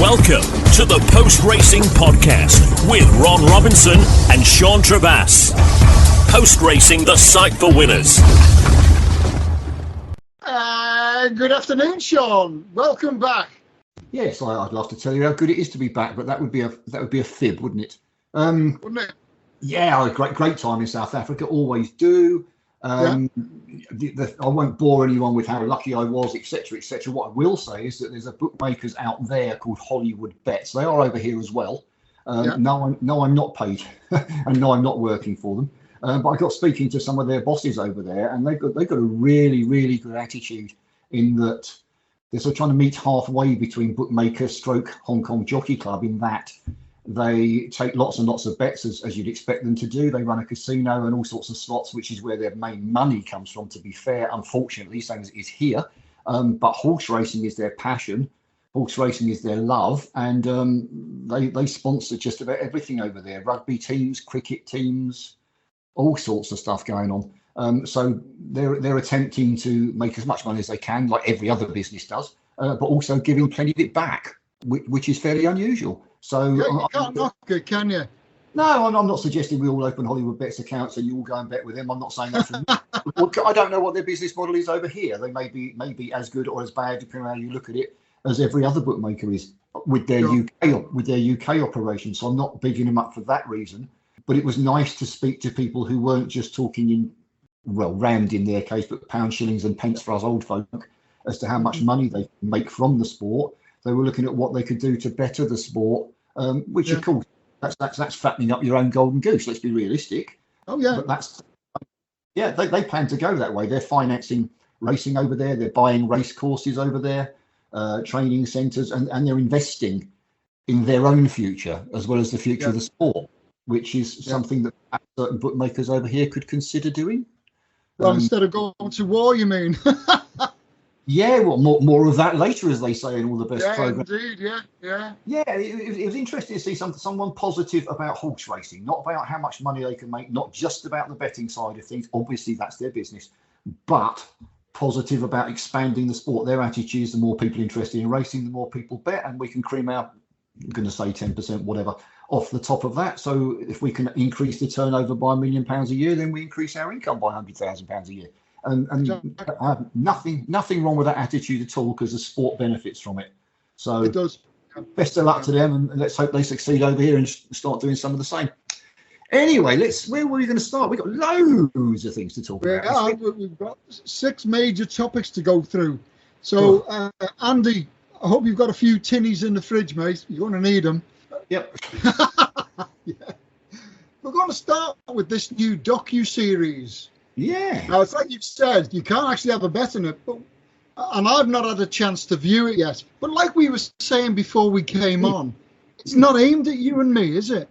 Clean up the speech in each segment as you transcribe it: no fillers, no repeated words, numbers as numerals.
Welcome to the Post Racing Podcast with Ron Robinson and Sean Travass. Post Racing, the site for winners. Good afternoon, Sean. Welcome back. Yes, I'd love to tell you how good it is to be back, but that would be a fib, wouldn't it? Wouldn't it? Yeah, a great time in South Africa. Always do. I won't bore anyone with how lucky I was, etc., etc. What I will say is that there's a bookmakers out there called Hollywood Bets. They are over here as well. No, I'm not paid, and no, I'm not working for them. But I got speaking to some of their bosses over there, and they've got a really good attitude in that they're sort of trying to meet halfway between bookmaker stroke Hong Kong Jockey Club in that they take lots and lots of bets as you'd expect them to do. They run a casino and all sorts of slots, which is where their main money comes from, to be fair, unfortunately, same as it is here. But horse racing is their passion. Horse racing is their love. And they sponsor just about everything over there. Rugby teams, cricket teams, all sorts of stuff going on. So they're attempting to make as much money as they can, like every other business does, but also giving plenty of it back, which is fairly unusual. So you can't knock it, can you? No, I'm not suggesting we all open Hollywood Bets accounts and you all go and bet with them. I'm not saying that. I don't know what their business model is over here. They may be as good or as bad, depending on how you look at it, as every other bookmaker is with their UK operation. So I'm not bigging them up for that reason. But it was nice to speak to people who weren't just talking in, well, rand in their case, but pounds, shillings and pence for us old folk as to how much money they make from the sport. They were looking at what they could do to better the sport, which of course that's fattening up your own golden goose. Let's be realistic. Oh yeah. But they plan to go that way. They're financing racing over there. They're buying race courses over there, training centres, and they're investing in their own future as well as the future of the sport, which is something that certain bookmakers over here could consider doing. Well, instead of going to war, you mean? Yeah, well, more of that later, as they say in all the best programs. Indeed, yeah. Yeah, it was interesting to see someone positive about horse racing, not about how much money they can make, not just about the betting side of things. Obviously, that's their business, but positive about expanding the sport. Their attitude is the more people interested in racing, the more people bet, and we can cream out, I'm going to say 10%, whatever, off the top of that. So if we can increase the turnover by £1 million a year, then we increase our income by £100,000 a year. And I have nothing wrong with that attitude at all, because the sport benefits from it. So it does. Best of luck to them, and let's hope they succeed over here and start doing some of the same. Anyway, where were we going to start? We've got loads of things to talk about. We've got 6 major topics to go through. So, Andy, I hope you've got a few tinnies in the fridge, mate. You're going to need them. Yep. Yeah. We're going to start with this new docu-series. Yeah. Now, it's like you've said, you can't actually have a bet in it, and I've not had a chance to view it yet. But like we were saying before we came on, it's not aimed at you and me, is it?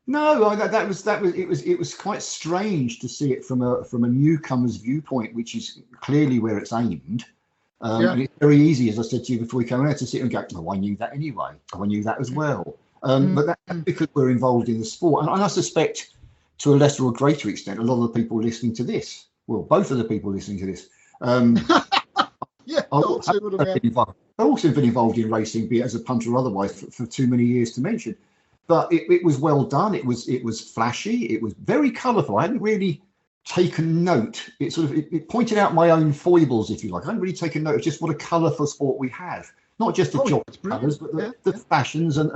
No, it was quite strange to see it from a newcomer's viewpoint, which is clearly where it's aimed. And it's very easy, as I said to you before we came out, to sit and go, "Oh, I knew that anyway. Oh, I knew that as well." But that's because we're involved in the sport, and I suspect, to a lesser or greater extent, a lot of the people listening to this, well, both of the people listening to this, I've also been involved in racing, be it as a punter or otherwise, for too many years to mention. But it was well done. It was flashy. It was very colourful. I hadn't really taken note. It pointed out my own foibles, if you like. I hadn't really taken note of just what a colourful sport we have. Not just the jockey colours, but the fashions and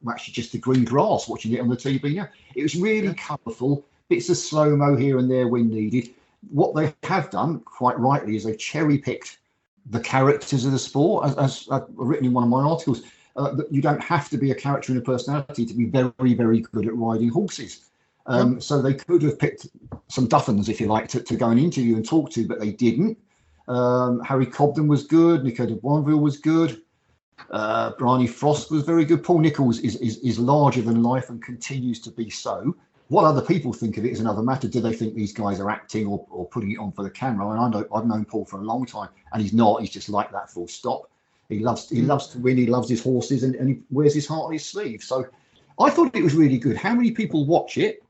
actually just the green grass, watching it on the TV now. It was really colourful, bits of slow-mo here and there when needed. What they have done, quite rightly, is they've cherry-picked the characters of the sport. As I've written in one of my articles, that you don't have to be a character and a personality to be very, very good at riding horses. So they could have picked some duffins, if you like, to go and interview and talk to, but they didn't. Harry Cobden was good. Nico de Boinville was good. Bryony Frost was very good. Paul Nicholls is larger than life and continues to be so. What other people think of it is another matter. Do they think these guys are acting or putting it on for the camera? And I've known Paul for a long time, and he's not. He's just like that, full stop. He loves to win. He loves his horses, and he wears his heart on his sleeve. So I thought it was really good. How many people watch it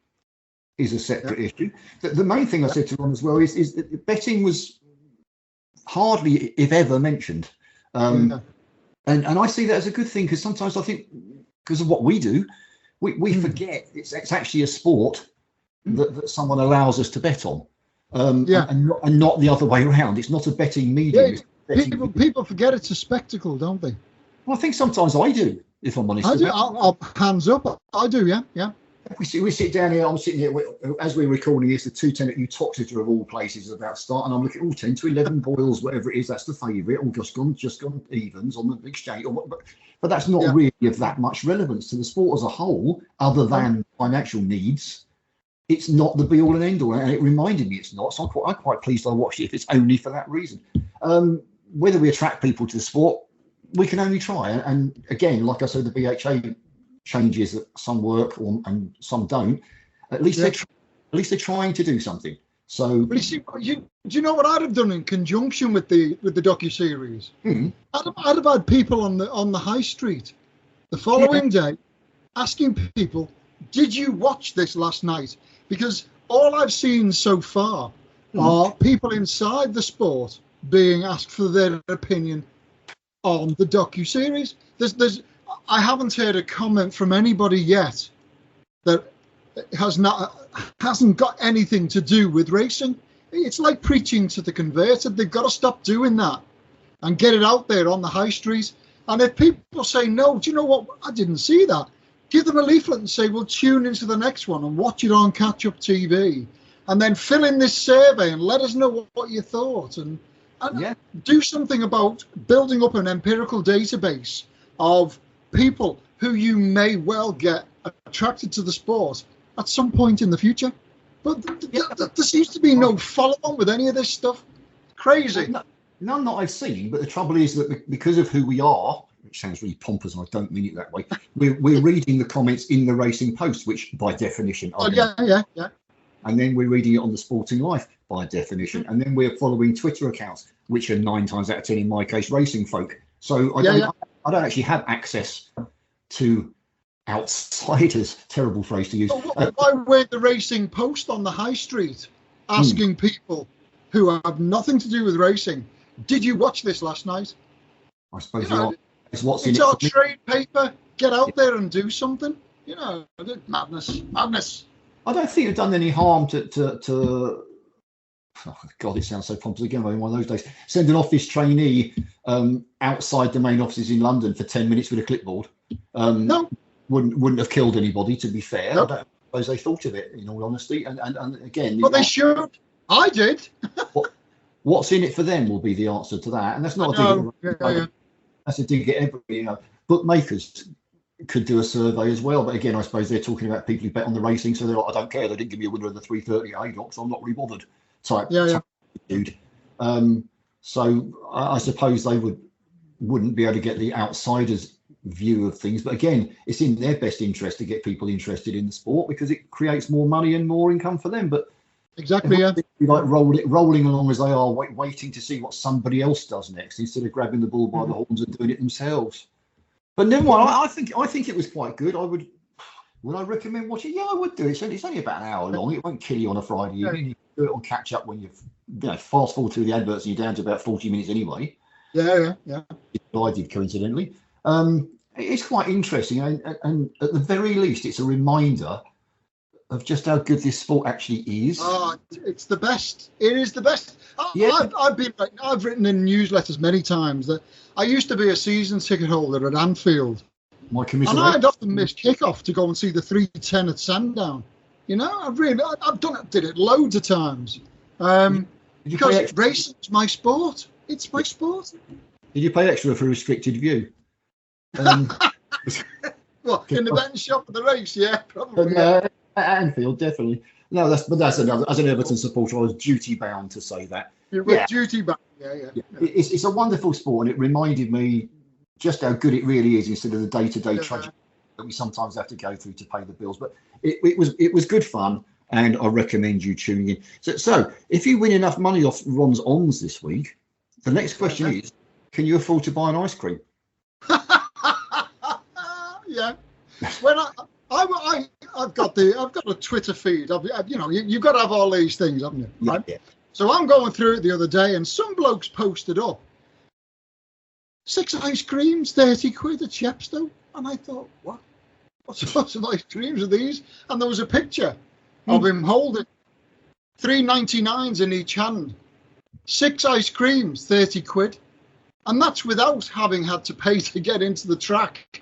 is a separate issue. The main thing I said to Ron as well is that betting was hardly, if ever, mentioned. And I see that as a good thing, because sometimes I think, because of what we do, we forget it's actually a sport that someone allows us to bet on. And not the other way around. It's not a betting medium. Yeah, people forget it's a spectacle, don't they? Well, I think sometimes I do, if I'm honest. I do. I'll hands up. I do. Yeah. We sit down here. I'm sitting here as we're recording this. The 210 at Uttoxeter of all places is about to start, and I'm looking at 10 to 11 boils, whatever it is. That's the favourite. Or just gone evens on the exchange. But that's not really of that much relevance to the sport as a whole, other than financial needs. It's not the be all and end all, and it reminded me it's not. So I'm quite pleased I watched it if it's only for that reason. Whether we attract people to the sport, we can only try. And again, like I said, the BHA changes that some work and some don't. At least they're trying to do something. So, but do you know what I'd have done in conjunction with the docu-series? I'd have had people on the high street the following day asking people, "Did you watch this last night?" Because all I've seen so far are people inside the sport being asked for their opinion on the docu-series. I haven't heard a comment from anybody yet that hasn't got anything to do with racing. It's like preaching to the converted. They've got to stop doing that and get it out there on the high street. And if people say, no, do you know what? I didn't see that. Give them a leaflet and say, well, tune into the next one and watch it on catch-up TV. And then fill in this survey and let us know what you thought. And do something about building up an empirical database of people who you may well get attracted to the sport at some point in the future. But there seems to be no follow-on with any of this stuff. Crazy. None that I've seen, but the trouble is that because of who we are, which sounds really pompous and I don't mean it that way, we're reading the comments in the Racing Post, which by definition are... Yeah. And then we're reading it on the Sporting Life by definition. And then we're following Twitter accounts, which are 9 times out of 10, in my case, racing folk. So I don't actually have access to outsiders. Terrible phrase to use. Why weren't the Racing Post on the high street asking people who have nothing to do with racing, did you watch this last night? I suppose it's in our trade paper. Get out there and do something. Madness. I don't think it's done any harm to oh God, it sounds so pompous again. In one of those days, send an office trainee outside the main offices in London for 10 minutes with a clipboard. No, wouldn't have killed anybody. To be fair, nope. I don't suppose they thought of it. In all honesty, and again, but they should. I did. What's in it for them will be the answer to that, and that's not a dig. That's a dig at everybody. Bookmakers could do a survey as well, but again, I suppose they're talking about people who bet on the racing, so they're like, I don't care. They didn't give me a winner of the 3:30 at Ascot, so I'm not really bothered. Type dude. So I suppose they wouldn't be able to get the outsiders' view of things, but again, it's in their best interest to get people interested in the sport because it creates more money and more income for them. But exactly, like rolling along as they are, waiting to see what somebody else does next instead of grabbing the bull by the horns and doing it themselves. But never mind. I think it was quite good. Would I recommend watching? Yeah, I would do it. It's only about an hour long. It won't kill you on a Friday evening. You can do it on catch up when you've fast forward through the adverts and you're down to about 40 minutes anyway. Yeah. I did, coincidentally. It's quite interesting, and at the very least, it's a reminder of just how good this sport actually is. Oh, it's the best. It is the best. I've written in newsletters many times that I used to be a season ticket holder at Anfield. And I'd often miss kickoff to go and see the 3:10 at Sandown. Did it loads of times. Because racing's my sport. It's my sport. Did you pay extra for a restricted view? What, in the betting shop at the race? Yeah, probably. At Anfield, definitely. No, that's another. As an Everton supporter, I was duty bound to say that. You're duty bound. Yeah. It's a wonderful sport, and it reminded me just how good it really is instead of the day-to-day tragedy that we sometimes have to go through to pay the bills. But it was good fun, and I recommend you tuning in. So if you win enough money off Ron's ons this week, the next question is, can you afford to buy an ice cream? Yeah. When I've got a Twitter feed. You've got to have all these things, haven't you? Right? Yeah. So I'm going through it the other day, and some blokes posted up 6 ice creams, 30 quid at Chepstow. And I thought, what sorts of ice creams are these? And there was a picture of him holding 3 99's in each hand, 6 ice creams, 30 quid. And that's without having had to pay to get into the track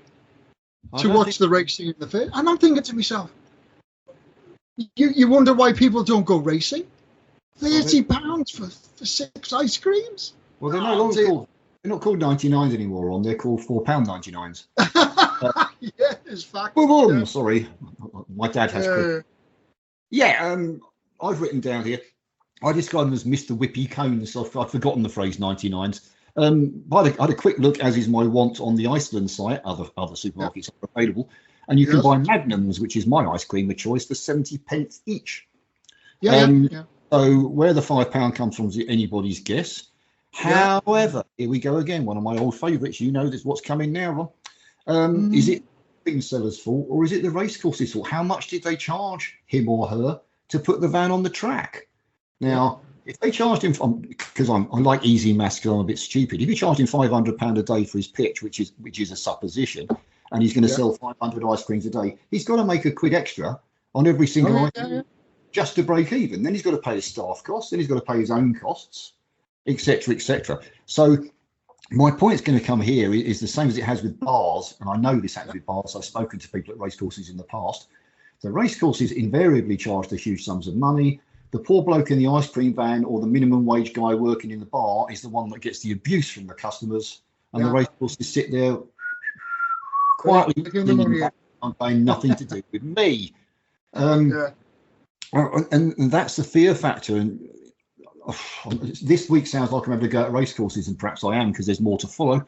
to watch the racing in the fair. And I'm thinking to myself, you wonder why people don't go racing? £30 for 6 ice creams? Well, they're no longer called, they're not called 99's anymore, Ron. They're called £4.99's. Yeah, it's fact. Yeah. Sorry, my dad has. I've written down here. I describe them as Mr. Whippy Cones. So I've forgotten the phrase 99's. I had a quick look, as is my wont, on the Iceland site. Other supermarkets are available, and you can buy Magnums, which is my ice cream of choice, for 70p each. So where the £5 comes from is anybody's guess. However, here we go again. One of my old favourites. You know this. What's coming now, Ron? Is it the seller's fault or is it the racecourse's fault? How much did they charge him or her to put the van on the track? Now, if they charged him, because I like easy maths because I'm a bit stupid. If you charged him £500 a day for his pitch, which is a supposition, and he's going to sell 500 ice creams a day, he's got to make a quid extra on every single item just to break even. Then he's got to pay his staff costs, then he's got to pay his own costs, etc., etc. So my point is going to come here is the same as it has with bars, and I know this happens with bars. I've spoken to people at racecourses in the past. The racecourses invariably charge the huge sums of money. The poor bloke in the ice cream van or the minimum wage guy working in the bar is the one that gets the abuse from the customers, and the racecourses sit there quietly and paying nothing to do with me. And that's the fear factor. And this week sounds like I'm having to go at racecourses, and perhaps I am because there's more to follow.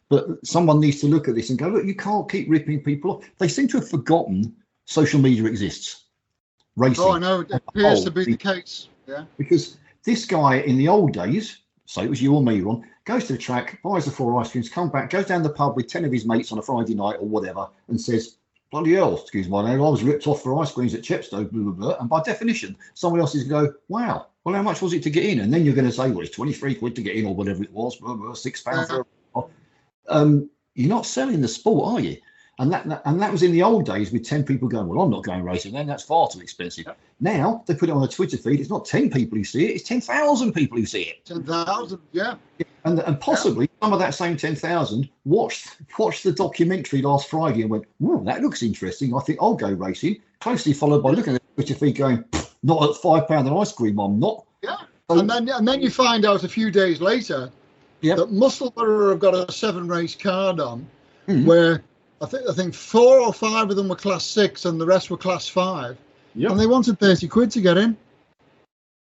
But someone needs to look at this and go, look, you can't keep ripping people off. They seem to have forgotten social media exists. Racing. Oh, I know. It appears to be the case. Yeah. Because this guy in the old days, say it was you or me, Ron, goes to the track, buys the 4 ice creams, comes back, goes down the pub with 10 of his mates on a Friday night or whatever, and says, bloody hell, excuse my name, I was ripped off for ice creams at Chepstow, blah, blah, blah. And by definition, someone else is going to go, wow, well, how much was it to get in? And then you're going to say, well, it's 23 quid to get in or whatever it was, blah, blah, £6 for you're not selling the sport, are you? And that was in the old days with 10 people going, well, I'm not going racing then, that's far too expensive. Yep. Now they put it on a Twitter feed. It's not 10 people who see it, it's 10,000 people who see it. 10,000, yeah. And possibly some of that same 10,000 watched the documentary last Friday and went, oh, that looks interesting. I think I'll go racing. Closely followed by looking at the Twitter feed going, not at £5 an ice cream, I'm not. Yeah. So, and then you find out a few days later that Musselburgh have got a 7-race card on where I think 4 or 5 of them were class 6 and the rest were class 5. Yep. And they wanted 30 quid to get in.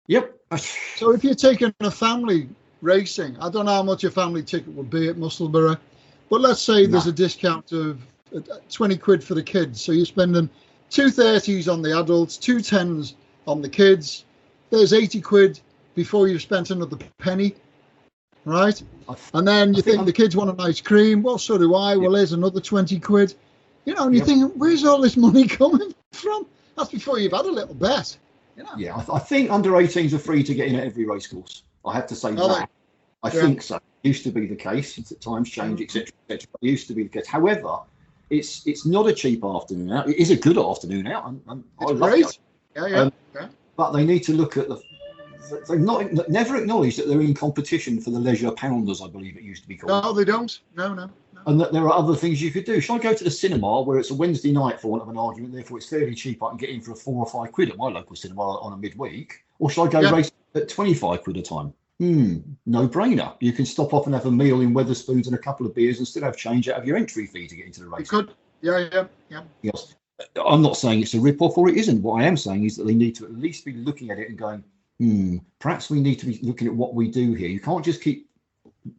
Yep. So if you're taking a family racing, I don't know how much a family ticket would be at Musselburgh, but let's say there's a discount of 20 quid for the kids. So you're spending 2 30s on the adults, 2 10s on the kids. There's 80 quid before you've spent another penny. Right, and then you think the kids want an ice cream. Well, so do I. Well, there's another 20 quid. You know, and you think, where's all this money coming from? That's before you've had a little bet. You know? Yeah, I think under 18s are free to get in at every racecourse. I have to say that. I think so. Used to be the case. It's at times change, etc., etc. Used to be the case. However, it's not a cheap afternoon out. It is a good afternoon out, and I love it. Yeah. But they need to look at they've never acknowledged that they're in competition for the leisure pounders, I believe it used to be called. No, they don't. No. And that there are other things you could do. Shall I go to the cinema where it's a Wednesday night for want of an argument, therefore it's fairly cheap, I can get in for a 4 or 5 quid at my local cinema on a midweek? Or shall I go race at 25 quid a time? No brainer. You can stop off and have a meal in Wetherspoons and a couple of beers and still have change out of your entry fee to get into the race. You could. Yeah. Yes. I'm not saying it's a rip-off or it isn't. What I am saying is that they need to at least be looking at it and going, perhaps we need to be looking at what we do here. You can't just keep...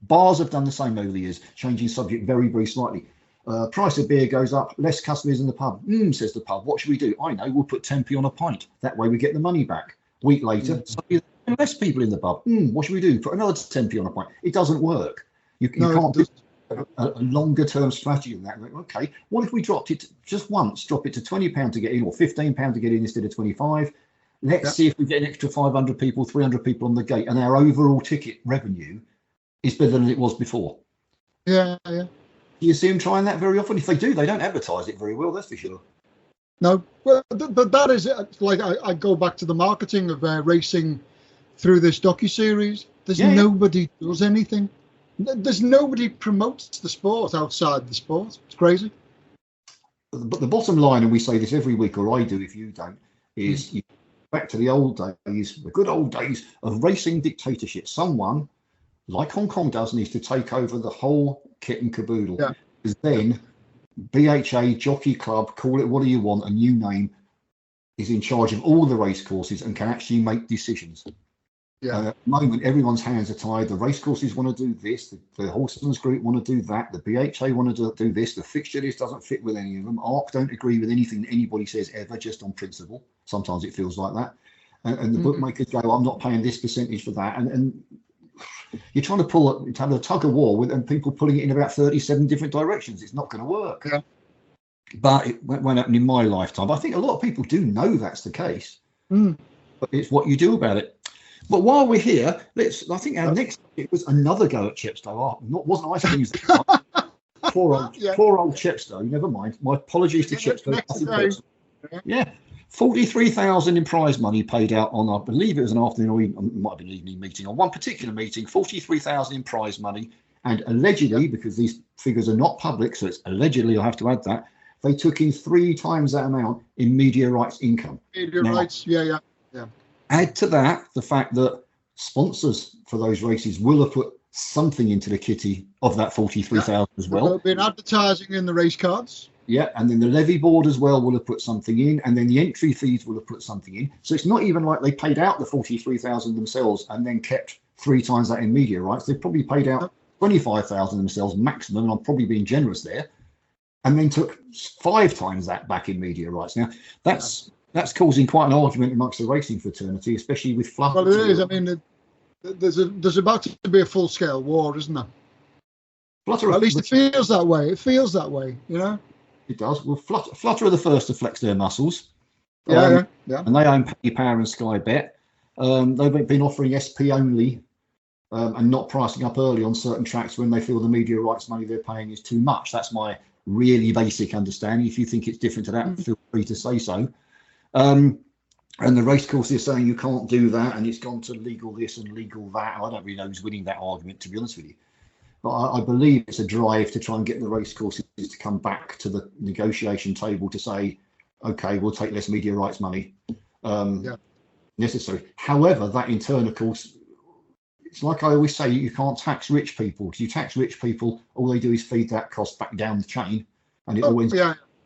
Bars have done the same over the years, changing subject very, very slightly. Price of beer goes up, less customers in the pub. Says the pub, what should we do? I know, we'll put 10p on a pint. That way we get the money back. Week later, less people in the pub. What should we do? Put another 10p on a pint. It doesn't work. You can't do a longer term strategy than that. Okay, what if we dropped it just once, drop it to £20 to get in or £15 to get in instead of 25? Let's see if we get an extra 500 people, 300 people on the gate, and our overall ticket revenue is better than it was before. Yeah. Do you see them trying that very often? If they do, they don't advertise it very well, that's for sure. No, well, that is like I go back to the marketing of racing through this docu-series. There's nobody does anything. There's nobody promotes the sport outside the sport. It's crazy. But the bottom line, and we say this every week, or I do if you don't, is you back to the old days, the good old days of racing dictatorship. Someone, like Hong Kong does, needs to take over the whole kit and caboodle. Yeah. Because then BHA, Jockey Club, call it what do you want, a new name, is in charge of all the race courses and can actually make decisions. Yeah. At the moment, everyone's hands are tied. The race courses want to do this. The Horsemen's Group want to do that. The BHA want to do this. The fixture list doesn't fit with any of them. ARC don't agree with anything anybody says ever, just on principle. Sometimes it feels like that. And the bookmakers go, I'm not paying this percentage for that. And you're trying to have a tug of war and people pulling it in about 37 different directions. It's not going to work. Yeah. But it won't happen in my lifetime. I think a lot of people do know that's the case. But it's what you do about it. But while we're here, I think our next it was another go at Chepstow. Wasn't ice creams this time. Poor old Chepstow. Never mind. My apologies to Chepstow. Yeah, 43,000 in prize money paid out on, I believe it was an afternoon or it might have been an evening meeting. On one particular meeting, 43,000 in prize money, and allegedly, because these figures are not public, so it's allegedly, I have to add that, they took in 3 times that amount in media rights income. Media rights, yeah. Add to that the fact that sponsors for those races will have put something into the kitty of that 43,000 as well. There'll been advertising in the race cards. Yeah, and then the levy board as well will have put something in, and then the entry fees will have put something in. So it's not even like they paid out the 43,000 themselves and then kept 3 times that in media rights. They've probably paid out 25,000 themselves maximum, and I'm probably being generous there, and then took 5 times that back in media rights. Now that's causing quite an argument amongst the racing fraternity, especially with Flutter. Well, it is. I mean, there's about to be a full-scale war, isn't there? Flutter, at least it feels that way. It feels that way, It does. Well, Flutter are the first to flex their muscles. Yeah. And they own Paddy Power and Sky Bet. They've been offering SP only and not pricing up early on certain tracks when they feel the media rights money they're paying is too much. That's my really basic understanding. If you think it's different to that, feel free to say so. And the race course is saying you can't do that, and it's gone to legal this and legal that. I don't really know who's winning that argument, to be honest with you. But I believe it's a drive to try and get the race courses to come back to the negotiation table to say, okay, we'll take less media rights money necessary. However, that in turn, of course, it's like I always say, you can't tax rich people. Because you tax rich people, all they do is feed that cost back down the chain, and it always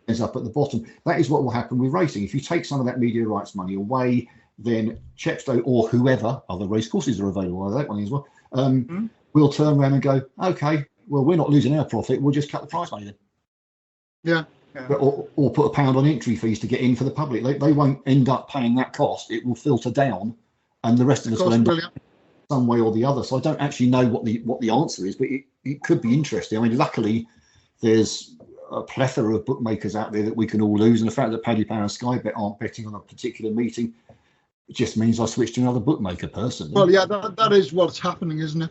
ends up at the bottom. That is what will happen with racing. If you take some of that media rights money away, then Chepstow or whoever, other race courses are available, that one as well, we'll turn around and go, okay, well, we're not losing our profit, we'll just cut the prize money then. Yeah. Or put £1 on entry fees to get in for the public. They won't end up paying that cost. It will filter down, and the rest of us will end up some way or the other. So I don't actually know what the answer is, but it could be interesting. I mean, luckily, there's a plethora of bookmakers out there that we can all lose, and the fact that Paddy Power and Sky Bet aren't betting on a particular meeting, it just means I switch to another bookmaker personally. Well, yeah, that is what's happening, isn't it?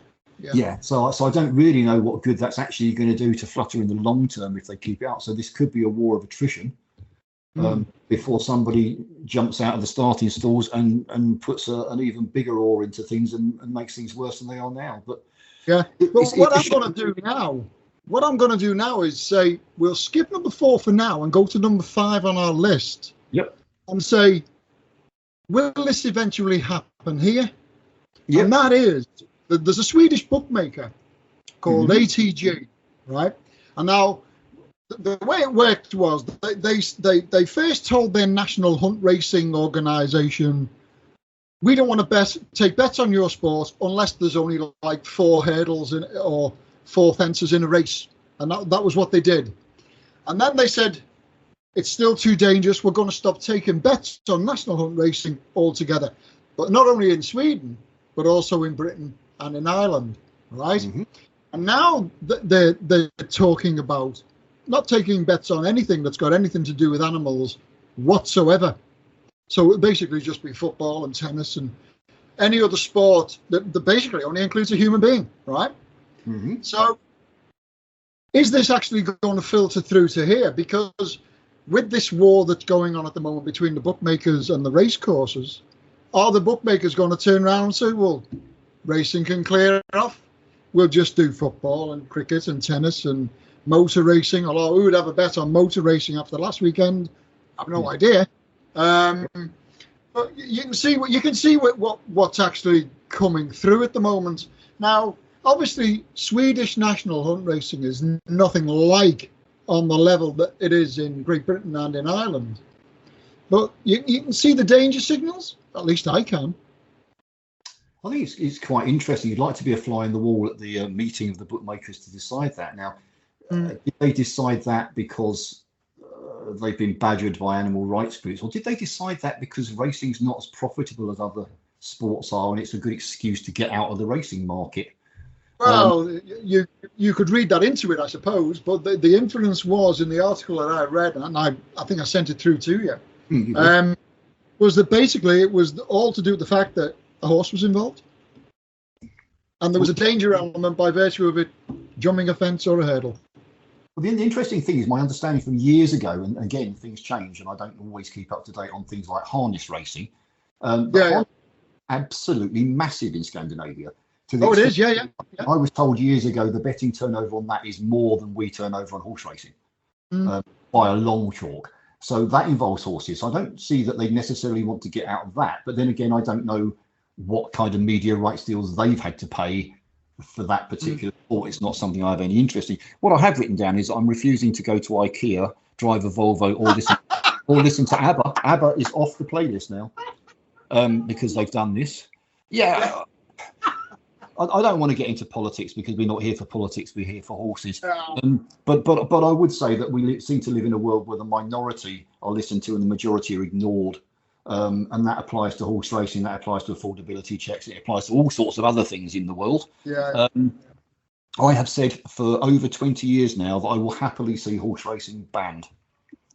Yeah. So I don't really know what good that's actually going to do to Flutter in the long term if they keep it out. So this could be a war of attrition before somebody jumps out of the starting stalls and puts an even bigger oar into things and makes things worse than they are now. But what I'm going to do now is say we'll skip number 4 for now and go to number 5 on our list. Yep. And say, will this eventually happen here? Yep. And that is, there's a Swedish bookmaker called ATG, right? And now the way it worked was they first told their national hunt racing organization, we don't want to take bets on your sport unless there's only like 4 hurdles or 4 fences in a race. And that was what they did. And then they said, it's still too dangerous. We're going to stop taking bets on national hunt racing altogether. But not only in Sweden, but also in Britain and in Ireland, right? And now they're talking about not taking bets on anything that's got anything to do with animals whatsoever. So it basically just be football and tennis and any other sport that basically only includes a human being, right? So is this actually going to filter through to here? Because with this war that's going on at the moment between the bookmakers and the race courses, are the bookmakers going to turn around and say, well, racing can clear off, we'll just do football and cricket and tennis and motor racing, although who would have a bet on motor racing after last weekend? I have no idea. But you can see what's actually coming through at the moment. Now, obviously, Swedish national hunt racing is nothing like on the level that it is in Great Britain and in Ireland. But you can see the danger signals. At least I can. I think it's quite interesting. You'd like to be a fly in the wall at the meeting of the bookmakers to decide that. Now, did they decide that because they've been badgered by animal rights groups, or did they decide that because racing's not as profitable as other sports are, and it's a good excuse to get out of the racing market? Well, you could read that into it, I suppose, but the influence was in the article that I read, and I think I sent it through to you, was that basically it was all to do with the fact that a horse was involved, and there was a danger element by virtue of it jumping a fence or a hurdle. Well, the interesting thing is my understanding from years ago, and again, things change, and I don't always keep up to date on things like harness racing. Absolutely massive in Scandinavia. It is, yeah. I was told years ago the betting turnover on that is more than we turn over on horse racing by a long chalk. So that involves horses. So I don't see that they necessarily want to get out of that. But then again, I don't know what kind of media rights deals they've had to pay for that particular sport. It's not something I have any interest in. What I have written down is I'm refusing to go to IKEA, drive a Volvo, or listen to ABBA. ABBA is off the playlist now because they've done this. Yeah. I don't want to get into politics because we're not here for politics, we're here for horses. But I would say that we seem to live in a world where the minority are listened to and the majority are ignored. And that applies to horse racing, that applies to affordability checks, it applies to all sorts of other things in the world. I have said for over 20 years now that I will happily see horse racing banned.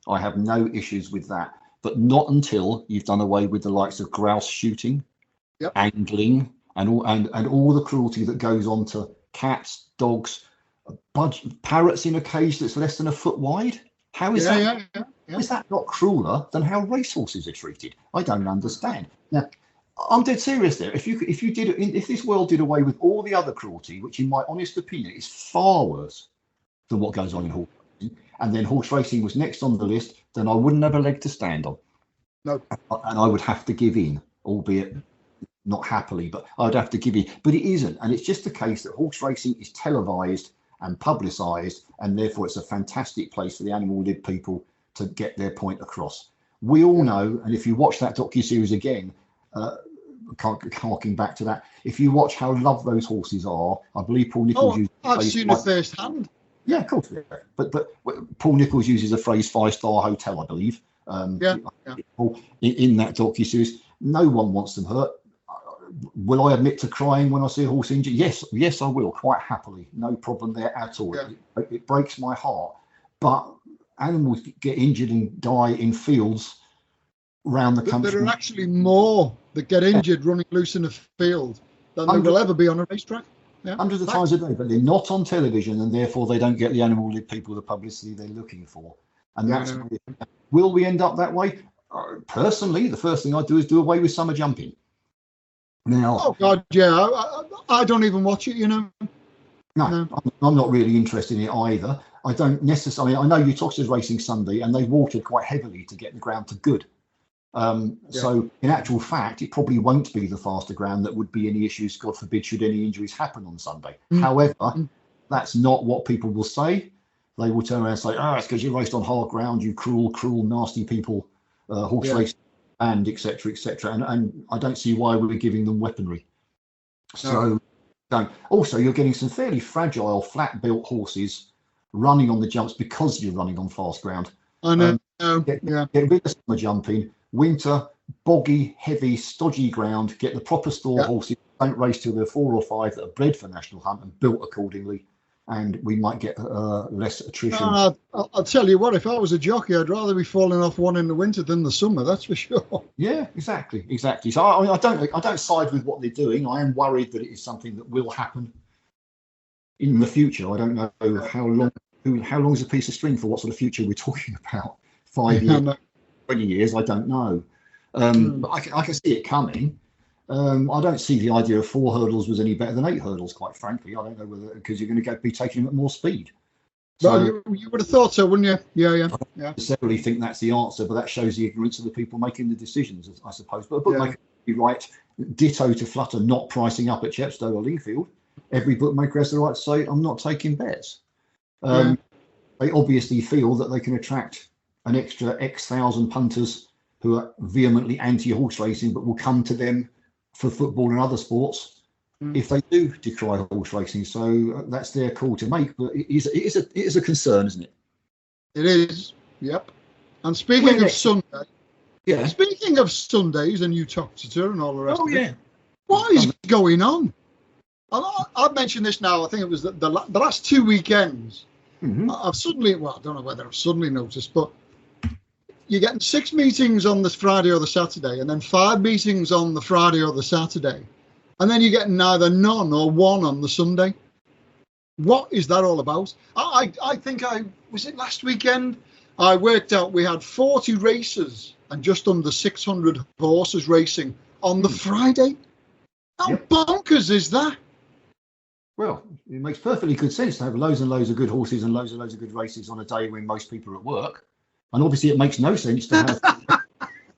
I have no issues with that, but not until you've done away with the likes of grouse shooting, angling, and all the cruelty that goes on to cats, dogs, parrots in a cage that's less than a foot wide. How is that? Is that not crueler than how racehorses are treated? I don't understand. Now, I'm dead serious there. If this world did away with all the other cruelty, which in my honest opinion is far worse than what goes on in horse racing, and then horse racing was next on the list, then I wouldn't have a leg to stand on. No. And I would have to give in, albeit not happily, but I'd have to give in. But it isn't. And it's just the case that horse racing is televised and publicised, and therefore it's a fantastic place for the animal lib people to get their point across. We all know, and if you watch that docuseries again, harking back to that, if you watch how loved those horses are, I believe Paul Nichols I've seen it firsthand. Yeah, of course. But Paul Nichols uses a phrase 5-star hotel, I believe. In that docuseries, no one wants them hurt. Will I admit to crying when I see a horse injured? Yes, I will, quite happily. No problem there at all. It breaks my heart. But animals get injured and die in fields around the country. There are actually more that get injured running loose in a field than there will ever be on a racetrack. Hundreds of times a day, but they're not on television, and therefore they don't get the animal lib people the publicity they're looking for. And that's will we end up that way? Personally, the first thing I'd do is do away with summer jumping. Now, oh God, yeah, I don't even watch it, No, I'm not really interested in it either. I don't necessarily. I know you talked to Racing Sunday, and they watered quite heavily to get the ground to good. So in actual fact, it probably won't be the faster ground that would be any issues, God forbid, should any injuries happen on Sunday. However, that's not what people will say. They will turn around and say, it's because you raced on hard ground, you cruel, nasty people, horse racing, and etc. And I don't see why we're giving them weaponry. So also, you're getting some fairly fragile, flat-built horses running on the jumps because you're running on fast ground. I know. Get rid of summer jumping. Winter, boggy, heavy, stodgy ground. Get the proper store horses. Don't race till they're 4 or 5 that are bred for national hunt and built accordingly. And we might get less attrition. I'll tell you what, if I was a jockey, I'd rather be falling off one in the winter than the summer. That's for sure. Yeah, exactly. So I don't side with what they're doing. I am worried that it is something that will happen in the future, I don't know how long is a piece of string for what sort of future we're talking about. 5 years, 20 years, I don't know. But I can see it coming. I don't see the idea of 4 hurdles was any better than 8 hurdles, quite frankly. I don't know whether, because you're going to be taking them at more speed. So you would have thought so, wouldn't you? Yeah. I don't necessarily think that's the answer, but that shows the ignorance of the people making the decisions, I suppose. But a bookmaker would be right. Ditto to Flutter not pricing up at Chepstow or Lingfield. Every bookmaker has the right to say, I'm not taking bets. They obviously feel that they can attract an extra X thousand punters who are vehemently anti-horse racing, but will come to them for football and other sports if they do decry horse racing. So that's their call to make, but it is a concern, isn't it? It is. Yep. And speaking of Sunday, speaking of Sundays and Uttoxeter and all the rest of it, what is going on? I've mentioned this now. I think it was the last 2 weekends. I've suddenly, I don't know whether I've suddenly noticed, but you're getting 6 meetings on the Friday or the Saturday, and then 5 meetings on the Friday or the Saturday, and then you're getting neither none or one on the Sunday. What is that all about? I think was it last weekend? I worked out we had 40 races and just under 600 horses racing on the Friday. How bonkers is that? Well, it makes perfectly good sense to have loads and loads of good horses and loads of good races on a day when most people are at work. And obviously it makes no sense to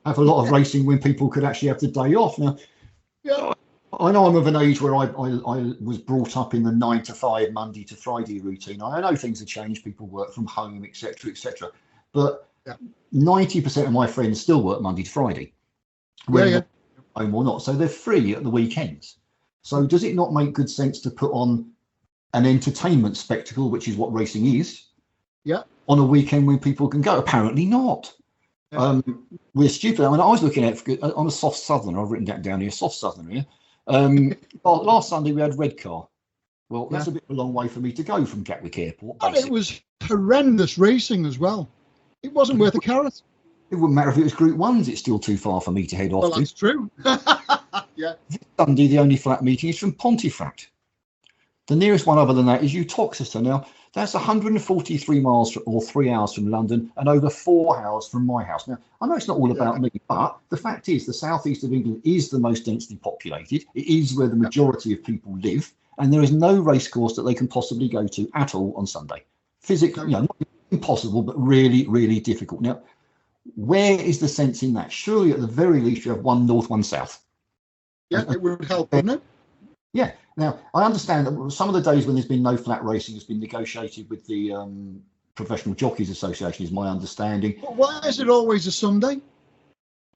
have a lot of racing when people could actually have the day off. Now, I know I'm of an age where I was brought up in the 9 to 5 Monday to Friday routine. I know things have changed. People work from home, etc., etc. But 90% of my friends still work Monday to Friday, whether home or not. So they're free at the weekends. So does it not make good sense to put on an entertainment spectacle, which is what racing is, on a weekend when people can go? Apparently not. We're stupid. I mean, I was looking at, on a soft southerner, I've written that down here, soft southerner here. Last Sunday we had Redcar. Well, that's a bit of a long way for me to go from Gatwick Airport. And it was horrendous racing as well. It wasn't worth a carrot. It wouldn't matter if it was Group 1s, it's still too far for me to head off to. Well, that's true. This Sunday, the only flat meeting is from Pontefract. The nearest one other than that is Uttoxeter. Now, that's 143 miles or 3 hours from London and over 4 hours from my house. Now, I know it's not all about me, but the fact is the southeast of England is the most densely populated. It is where the majority of people live, and there is no racecourse that they can possibly go to at all on Sunday. Physically, not impossible, but really, really difficult. Now, where is the sense in that? Surely, at the very least, you have one north, one south. Yeah, it would help, wouldn't it? Yeah. Now, I understand that some of the days when there's been no flat racing has been negotiated with the Professional Jockeys Association, is my understanding. Well, why is it always a Sunday?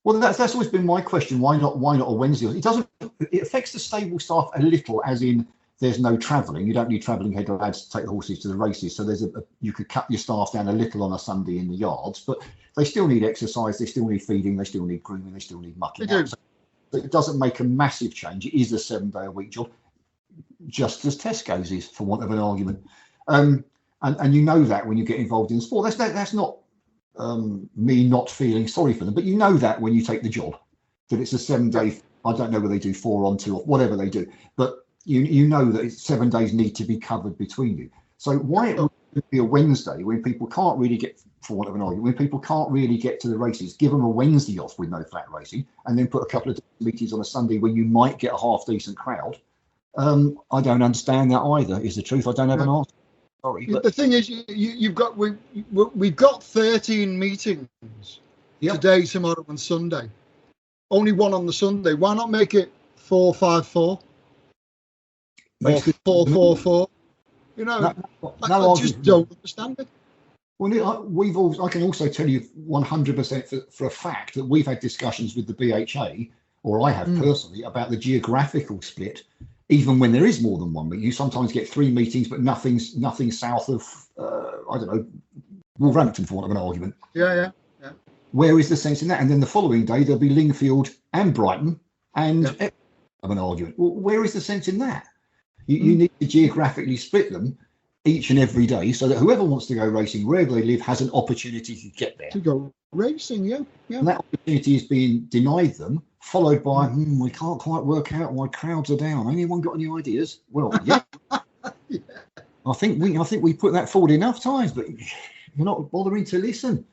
Well, that's always been my question. Why not a Wednesday? It affects the stable staff a little, as in there's no travelling. You don't need travelling head lads to take the horses to the races. So you could cut your staff down a little on a Sunday in the yards, but they still need exercise, they still need feeding, they still need grooming, they still need mucking out. So it doesn't make a massive change. It is a 7-day-a-week job, just as Tesco's is, for want of an argument. And you know that when you get involved in sport. That's not me not feeling sorry for them, but you know that when you take the job, that it's a 7-day. I don't know whether they do 4 on 2 off, whatever they do, but you know that 7 days need to be covered between you. So why it would be a Wednesday when people can't really get, for want of an argument, when people can't really get to the races, give them a Wednesday off with no flat racing, and then put a couple of meetings on a Sunday when you might get a half decent crowd. I don't understand that either, is the truth. I don't have an answer. Sorry, but the thing is, we've got 13 meetings today, tomorrow, and Sunday. Only one on the Sunday. Why not make it 4-5-4? Or 4-4-4? You know, I just don't understand it. Well, I can also tell you 100% for a fact that we've had discussions with the BHA, or I have personally, about the geographical split. Even when there is more than one, but you sometimes get 3 meetings, but nothing south of, I don't know, Wolverhampton, for want of an argument. Yeah. Where is the sense in that? And then the following day, there'll be Lingfield and Brighton and of an argument. Well, where is the sense in that? You need to geographically split them each and every day so that whoever wants to go racing wherever they live has an opportunity to get there. To go racing, yeah. And that opportunity is being denied them, followed by, we can't quite work out why crowds are down. Anyone got any ideas? Well, yeah. I think we put that forward enough times, but you're not bothering to listen.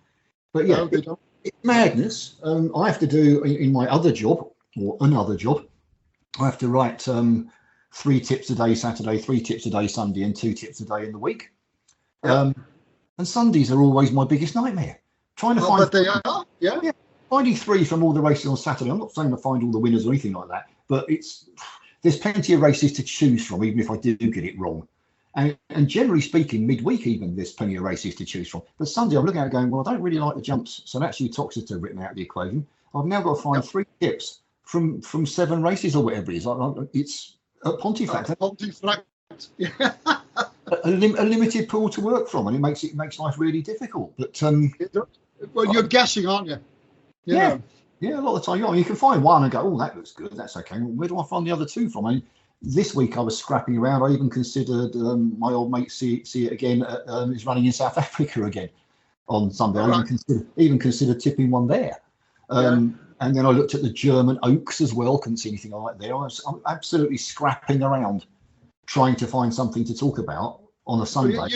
But yeah, it's madness. I have to do in my other job or another job. I have to write 3 tips a day Saturday, 3 tips a day Sunday, and 2 tips a day in the week. And Sundays are always my biggest nightmare. Trying to find. They are. Yeah. Finding 3 from all the races on Saturday. I'm not saying to find all the winners or anything like that, but there's plenty of races to choose from, even if I do get it wrong. And generally speaking, midweek even, there's plenty of races to choose from. But Sunday, I'm looking at it going, well, I don't really like the jumps, so that's Utoxeter written out of the equation. I've now got to find 3 tips from 7 races or whatever it is. It's at Pontefract. Yeah. a limited pool to work from, and it makes life really difficult. But well, you're guessing, aren't you? Yeah, a lot of the time you can find one and go, oh, that looks good, that's okay. Where do I find the other 2 from? I mean, this week I was scrapping around. I even considered my old mate see it again. Is running in South Africa again on Sunday. I even considered tipping one there. And then I looked at the German Oaks as well. Couldn't see anything like there. I'm absolutely scrapping around, trying to find something to talk about on a Sunday. Have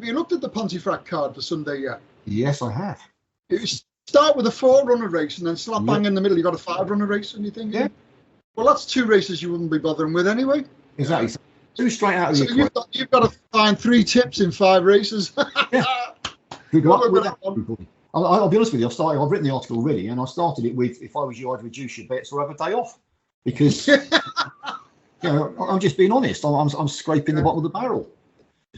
you looked at the Pontefract card for Sunday yet? Yes, I have. You start with a 4-runner race and then slap bang in the middle. You got a 5-runner race, and you think, well, that's 2 races you wouldn't be bothering with anyway. Exactly. So 2 straight out of the equation. You've got to find 3 tips in 5 races. Good luck with that. I'll be honest with you. I've written the article already, and I started it with, if I was you, I'd reduce your bets or have a day off, because I'm just being honest. I'm scraping the bottom of the barrel.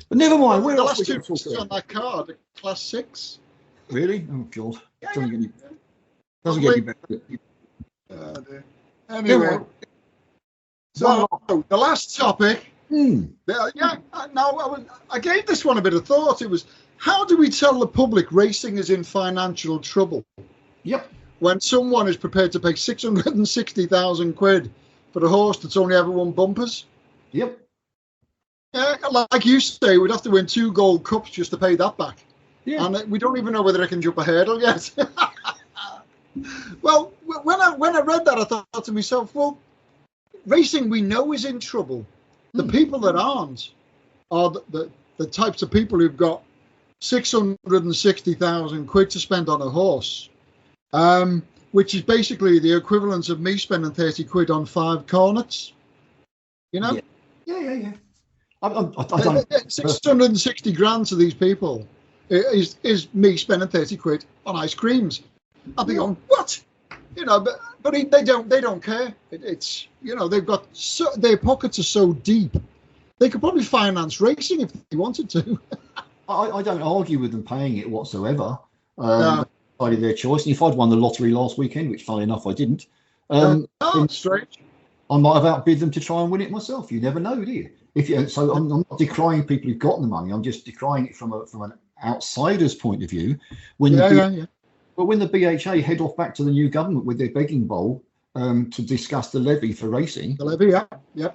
But never mind. The last 2 races on that card are Class 6. Really? Oh God! Doesn't get any better. Anyway, so the last topic. Now I gave this one a bit of thought. It was, how do we tell the public racing is in financial trouble? Yep. When someone is prepared to pay 660,000 quid for a horse that's only ever won bumpers. Yep. Yeah, like you say, we'd have to win 2 gold cups just to pay that back. Yeah. And we don't even know whether I can jump a hurdle yet. Well, when I read that, I thought to myself, well, racing we know is in trouble. The people that aren't are the types of people who've got 660,000 quid to spend on a horse, which is basically the equivalent of me spending 30 quid on 5 cornets. You know? Yeah. I don't. 660 grand to these people is me spending 30 quid on ice creams. I'll be going, what? But they don't care. It's they've got their pockets are so deep, they could probably finance racing if they wanted to. I don't argue with them paying it whatsoever. Decided their choice. And if I'd won the lottery last weekend, which funnily enough I didn't, strange. I might have outbid them to try and win it myself. You never know, do you? So I'm not decrying people who've got the money. I'm just decrying it from an outsider's point of view. But when the BHA head off back to the new government with their begging bowl to discuss the levy for racing,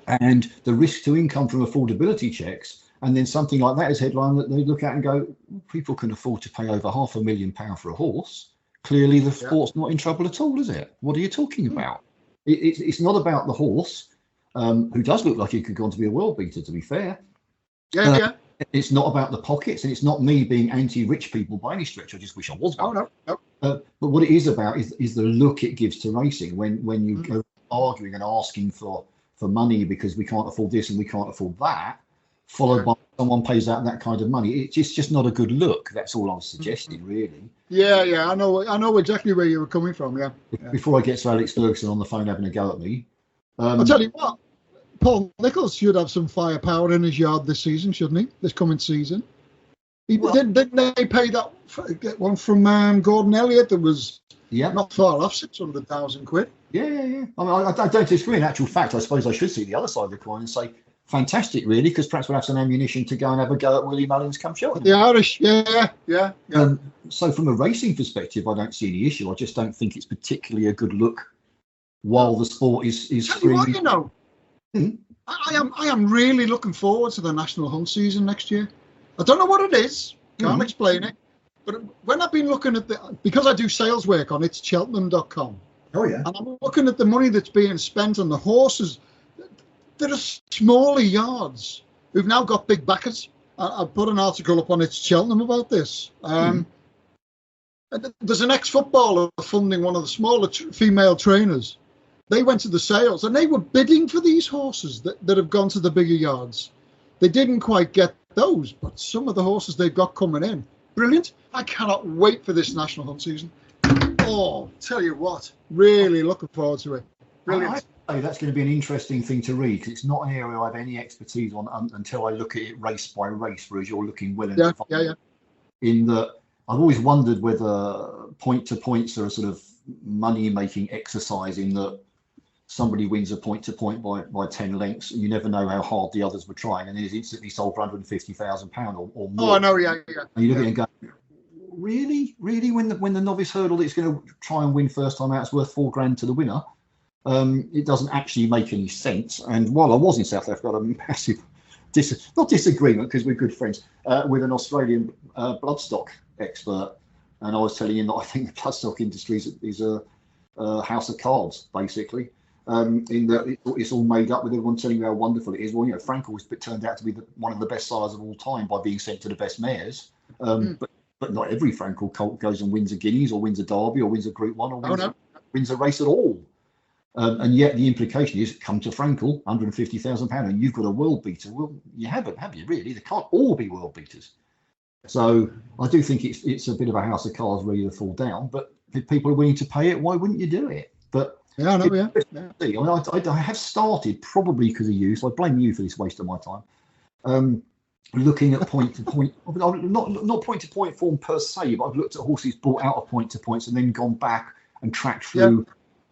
and the risk to income from affordability checks, and then something like that is headline that they look at and go, people can afford to pay over £500,000 for a horse. Clearly, the sport's not in trouble at all, is it? What are you talking about? It's not about the horse, who does look like he could go on to be a world beater, to be fair. It's not about the pockets, and it's not me being anti-rich people by any stretch. I just wish I was. No. But what it is about is the look it gives to racing when you go arguing and asking for money because we can't afford this and we can't afford that, followed by someone pays out that kind of money. It's just not a good look. That's all I'm suggesting, really. Yeah. I know exactly where you were coming from. Yeah. Before I get to Alex Ferguson on the phone having a go at me, I'll tell you what. Paul Nicholls should have some firepower in his yard this season, shouldn't he? This coming season. Didn't they pay that one from Gordon Elliott that was not far off 600,000 quid? Yeah. I mean, I don't disagree. In actual fact, I suppose I should see the other side of the coin and say, fantastic, really, because perhaps we'll have some ammunition to go and have a go at Willie Mullins come Cheltenham. The Irish, yeah. So from a racing perspective, I don't see any issue. I just don't think it's particularly a good look while the sport is free. I am really looking forward to the National Hunt season next year. I don't know what it is. Can't explain it. But when I've been looking at because I do sales work on it's Cheltenham.com. Oh, yeah. And I'm looking at the money that's being spent on the horses. There are smaller yards who've now got big backers. I put an article up on It's Cheltenham about this. There's an ex-footballer funding one of the smaller female trainers. They went to the sales and they were bidding for these horses that have gone to the bigger yards. They didn't quite get those, but some of the horses they've got coming in, brilliant. I cannot wait for this national hunt season. Oh, tell you what, really looking forward to it. Brilliant. That's going to be an interesting thing to read, because it's not an area I have any expertise on until I look at it race by race, whereas you're looking well into in that I've always wondered whether point-to-points are a sort of money-making exercise, in that somebody wins a point-to-point by 10 lengths, and you never know how hard the others were trying, and is instantly sold for £150,000 or more. Oh, I know, yeah. And you look at it and go, really? When the novice hurdle that's going to try and win first time out is worth £4,000 to the winner? It doesn't actually make any sense. And while I was in South Africa, I had a massive not disagreement, because we're good friends, with an Australian bloodstock expert, and I was telling him that I think the bloodstock industry is a house of cards, basically, in that it's all made up with everyone telling you how wonderful it is. Well, Frankel's turned out to be one of the best sires of all time by being sent to the best mares, but not every Frankel colt goes and wins a Guineas or wins a Derby or wins a Group 1 or wins a race at all. And yet the implication is, come to Frankel, £150,000, and you've got a world beater. Well, you haven't, have you, really? They can't all be world beaters. So I do think it's a bit of a house of cards ready to fall down, but if people are willing to pay it, why wouldn't you do it? But I know. I have started, probably because of you, so I blame you for this waste of my time, looking at point-to-point, not point-to-point form per se, but I've looked at horses brought out of point-to-points and then gone back and tracked through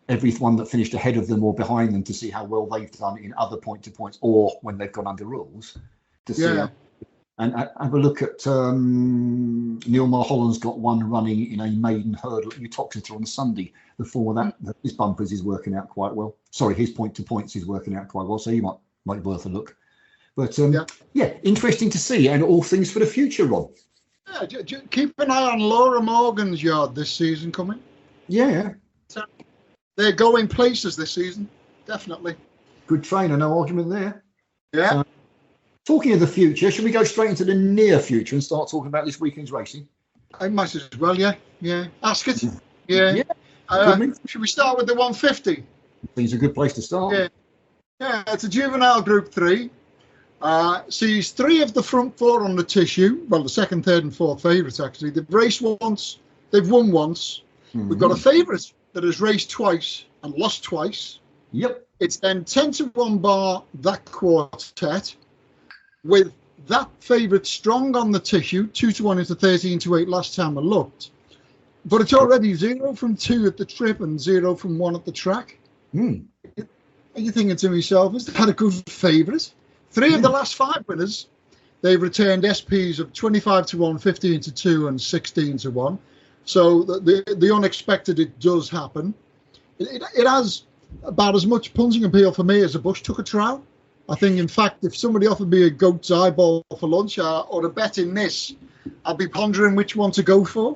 everyone that finished ahead of them or behind them to see how well they've done in other point-to-points, or when they've gone under rules, to see and have a look at Neil Mulholland's got one running in a maiden hurdle at Uttoxeter on Sunday. The form of that, his bumpers is working out quite well. Sorry, his point-to-points is working out quite well, so you might be worth a look. But interesting to see, and all things for the future, Rob. Yeah, keep an eye on Laura Morgan's yard this season coming. Yeah. So they're going places this season, definitely. Good trainer, no argument there. Yeah. Talking of the future, should we go straight into the near future and start talking about this weekend's racing? I might as well, yeah. Ascot, yeah. Should we start with the 150? It's a good place to start. Yeah, it's a juvenile Group 3. Sees 3 of the front 4 on the tissue. Well, the second, third and fourth favourites, actually. They've raced once, they've won once. We've got a favourite that has raced twice and lost twice. Yep. It's then 10-1 bar that quartet, with that favourite strong on the tissue, 2-1 into 13-8 last time I looked. But it's already 0 from 2 at the trip and 0 from 1 at the track. Are you thinking to yourself, is that a good favourite? 3 of the last 5 winners, they've returned SPs of 25-1, 15-2 and 16-1. So the unexpected, it does happen. It has about as much punting appeal for me as a bushtucker trial. I think, in fact, if somebody offered me a goat's eyeball for lunch or a bet in this, I'd be pondering which one to go for.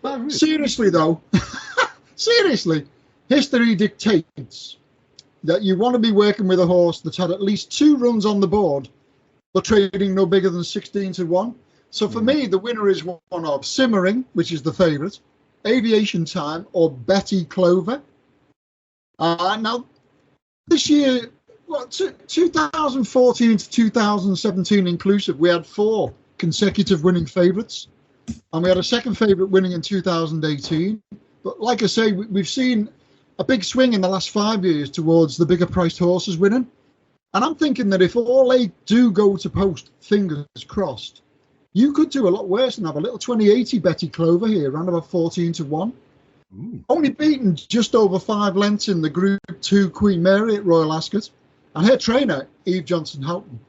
But seriously, though, history dictates that you want to be working with a horse that's had at least 2 runs on the board, but trading no bigger than 16-1. So for me, the winner is one of Simmering, which is the favourite, Aviation Time, or Betty Clover. Now, this year, 2014 to 2017 inclusive, we had 4 consecutive winning favourites, and we had a second favourite winning in 2018. But like I say, we've seen a big swing in the last 5 years towards the bigger priced horses winning. And I'm thinking that if all 8 do go to post, fingers crossed, you could do a lot worse and have a little 2080 Betty Clover here, around about 14-1. Only beaten just over 5 lengths in the Group 2 Queen Mary at Royal Ascot. And her trainer, Eve Johnson-Houghton,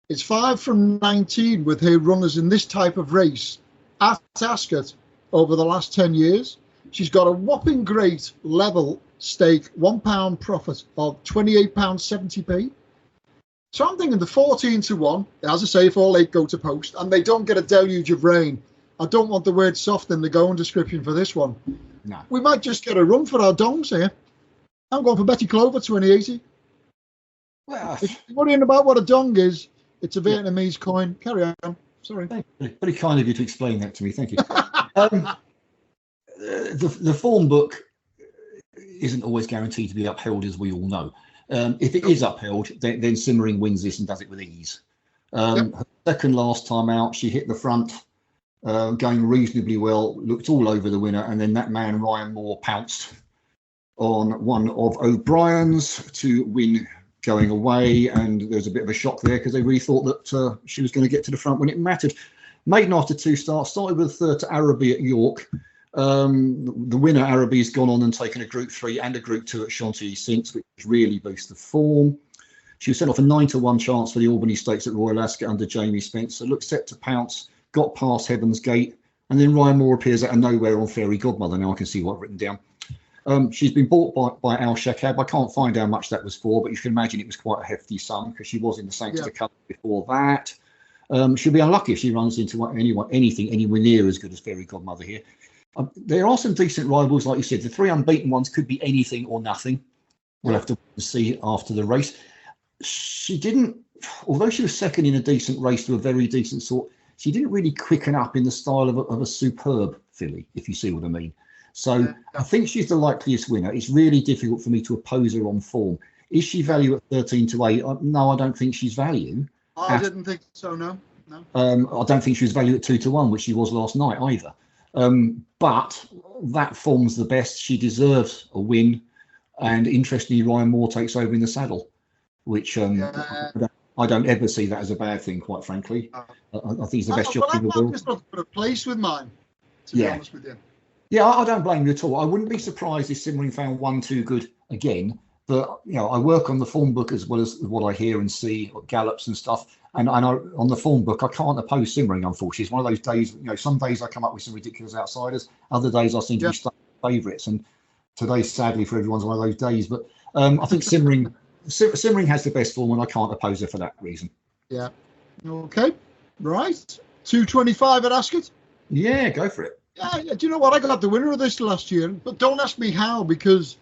is 5 from 19 with her runners in this type of race at Ascot over the last 10 years. She's got a whopping great level stake, £1 profit of £28.70p. So I'm thinking the 14-1, as I say, if all 8 go to post and they don't get a deluge of rain. I don't want the word soft in the going description for this one. No. We might just get a run for our dongs here. I'm going for Betty Clover, 2080. Well, If you're worrying about what a dong is, it's a Vietnamese coin. Carry on. Sorry. Very kind of you to explain that to me. Thank you. The form book isn't always guaranteed to be upheld, as we all know. If it is upheld, then Simmering wins this and does it with ease. Her second last time out, she hit the front, going reasonably well, looked all over the winner, and then that man Ryan Moore pounced on one of O'Brien's to win going away, and there's a bit of a shock there because they really thought that she was going to get to the front when it mattered. Maiden after 2 starts, started with a third to Araby at York. The winner, Araby, has gone on and taken a Group 3 and a Group 2 at Chantilly since, which really boosts the form. She was sent off a 9-1 chance for the Albany Stakes at Royal Ascot under Jamie Spencer, looked set to pounce, got past Heaven's Gate, and then Ryan Moore appears out of nowhere on Fairy Godmother. Now I can see what I've written down. She's been bought by Al Shakab. I can't find how much that was for, but you can imagine it was quite a hefty sum because she was in the Sanctuary Cup before that. She'll be unlucky if she runs into anything anywhere near as good as Fairy Godmother here. There are some decent rivals, like you said. The 3 unbeaten ones could be anything or nothing. We'll have to see after the race. She didn't, although she was second in a decent race to a very decent sort, she didn't really quicken up in the style of a superb filly, if you see what I mean. So I think she's the likeliest winner. It's really difficult for me to oppose her on form. Is she value at 13-8? No, I don't think she's value. I didn't think so, no. I don't think she was value at 2-1, which she was last night either. But that form's the best. She deserves a win. And interestingly, Ryan Moore takes over in the saddle, which I don't ever see that as a bad thing, quite frankly. I think he's the best jockey in the world. I've just put a place with mine, to be honest with you. Yeah, I don't blame you at all. I wouldn't be surprised if Simmering found 1 too good again. But, I work on the form book as well as what I hear and see, gallops and stuff. And on the form book, I can't oppose Simmering, unfortunately. It's one of those days, some days I come up with some ridiculous outsiders. Other days I seem to be stuck with favourites. And today, sadly, for everyone's one of those days. But I think Simmering has the best form, and I can't oppose her for that reason. Yeah. Okay. Right. 225 at Ascot. Yeah, go for it. Yeah, do you know what? I got the winner of this last year, but don't ask me how, because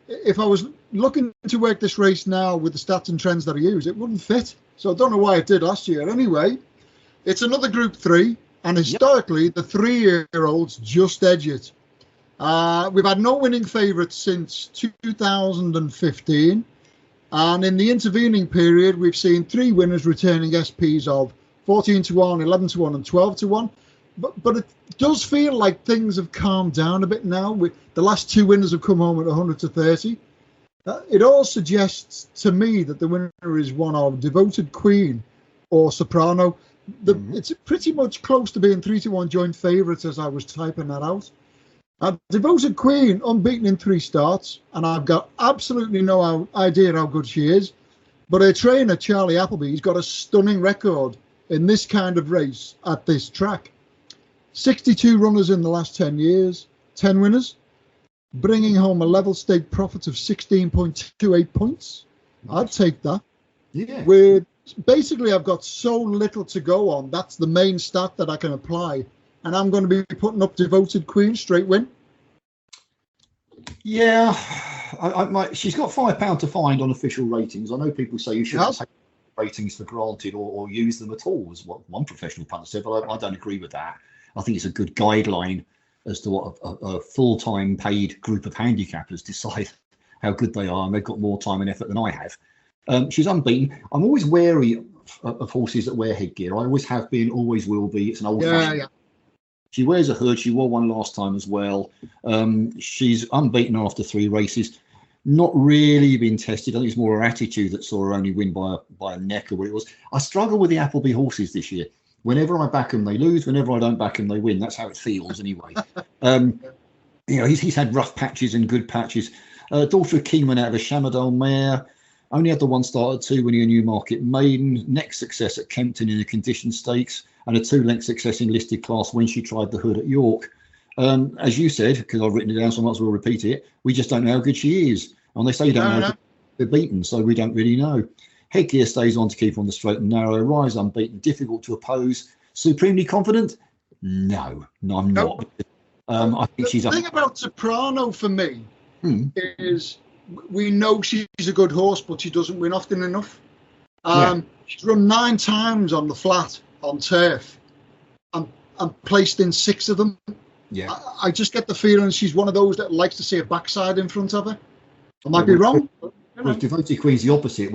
if I was looking to work this race now with the stats and trends that I use, it wouldn't fit. So I don't know why it did last year. Anyway, it's another Group 3, and historically, the 3-year-olds just edge it. We've had no winning favourites since 2015, and in the intervening period, we've seen 3 winners returning SPs of 14-1, 11-1, and 12-1. But it does feel like things have calmed down a bit now. The last 2 winners have come home at 100-30. It all suggests to me that the winner is one of Devoted Queen or Soprano. It's pretty much close to being 3-1 joint favourites as I was typing that out. Devoted Queen, unbeaten in 3 starts, and I've got absolutely no idea how good she is. But her trainer, Charlie Appleby's got a stunning record in this kind of race at this track. 62 runners in the last 10 years, 10 winners, bringing home a level stake profit of 16.28 points. I'd take that. Yeah. Basically, I've got so little to go on. That's the main stat that I can apply. And I'm going to be putting up Devoted Queen, straight win. Yeah, she's got £5 to find on official ratings. I know people say you shouldn't take ratings for granted or use them at all, is what one professional punter said, but I don't agree with that. I think it's a good guideline as to what a full-time paid group of handicappers decide how good they are, and they've got more time and effort than I have. She's unbeaten. I'm always wary of horses that wear headgear. I always have been, always will be. It's an old-fashioned. Yeah. She wears a hood. She wore one last time as well. She's unbeaten after 3 races. Not really been tested. I think it's more her attitude that saw her only win by a neck or what it was. I struggle with the Appleby horses this year. Whenever I back them, they lose. Whenever I don't back them, they win. That's how it feels anyway. He's had rough patches and good patches. Daughter of Kingman out of a Shamadale mare. Only had the 1 start at 2 winning a Newmarket maiden. Next success at Kempton in a conditioned stakes. And a 2-length success in listed class when she tried the hood at York. As you said, because I've written it down, so I might as well repeat it, we just don't know how good she is. And they say you don't know how good they're beaten, so we don't really know. Headgear stays on to keep on the straight and narrow. Rise unbeaten, difficult to oppose. Supremely confident? No, I'm not. I think she's. The thing about Soprano for me is we know she's a good horse, but she doesn't win often enough. She's run 9 times on the flat on turf and placed in 6 of them. Yeah. I just get the feeling she's one of those that likes to see a backside in front of her. I might be wrong. With Devoted Queen's the opposite.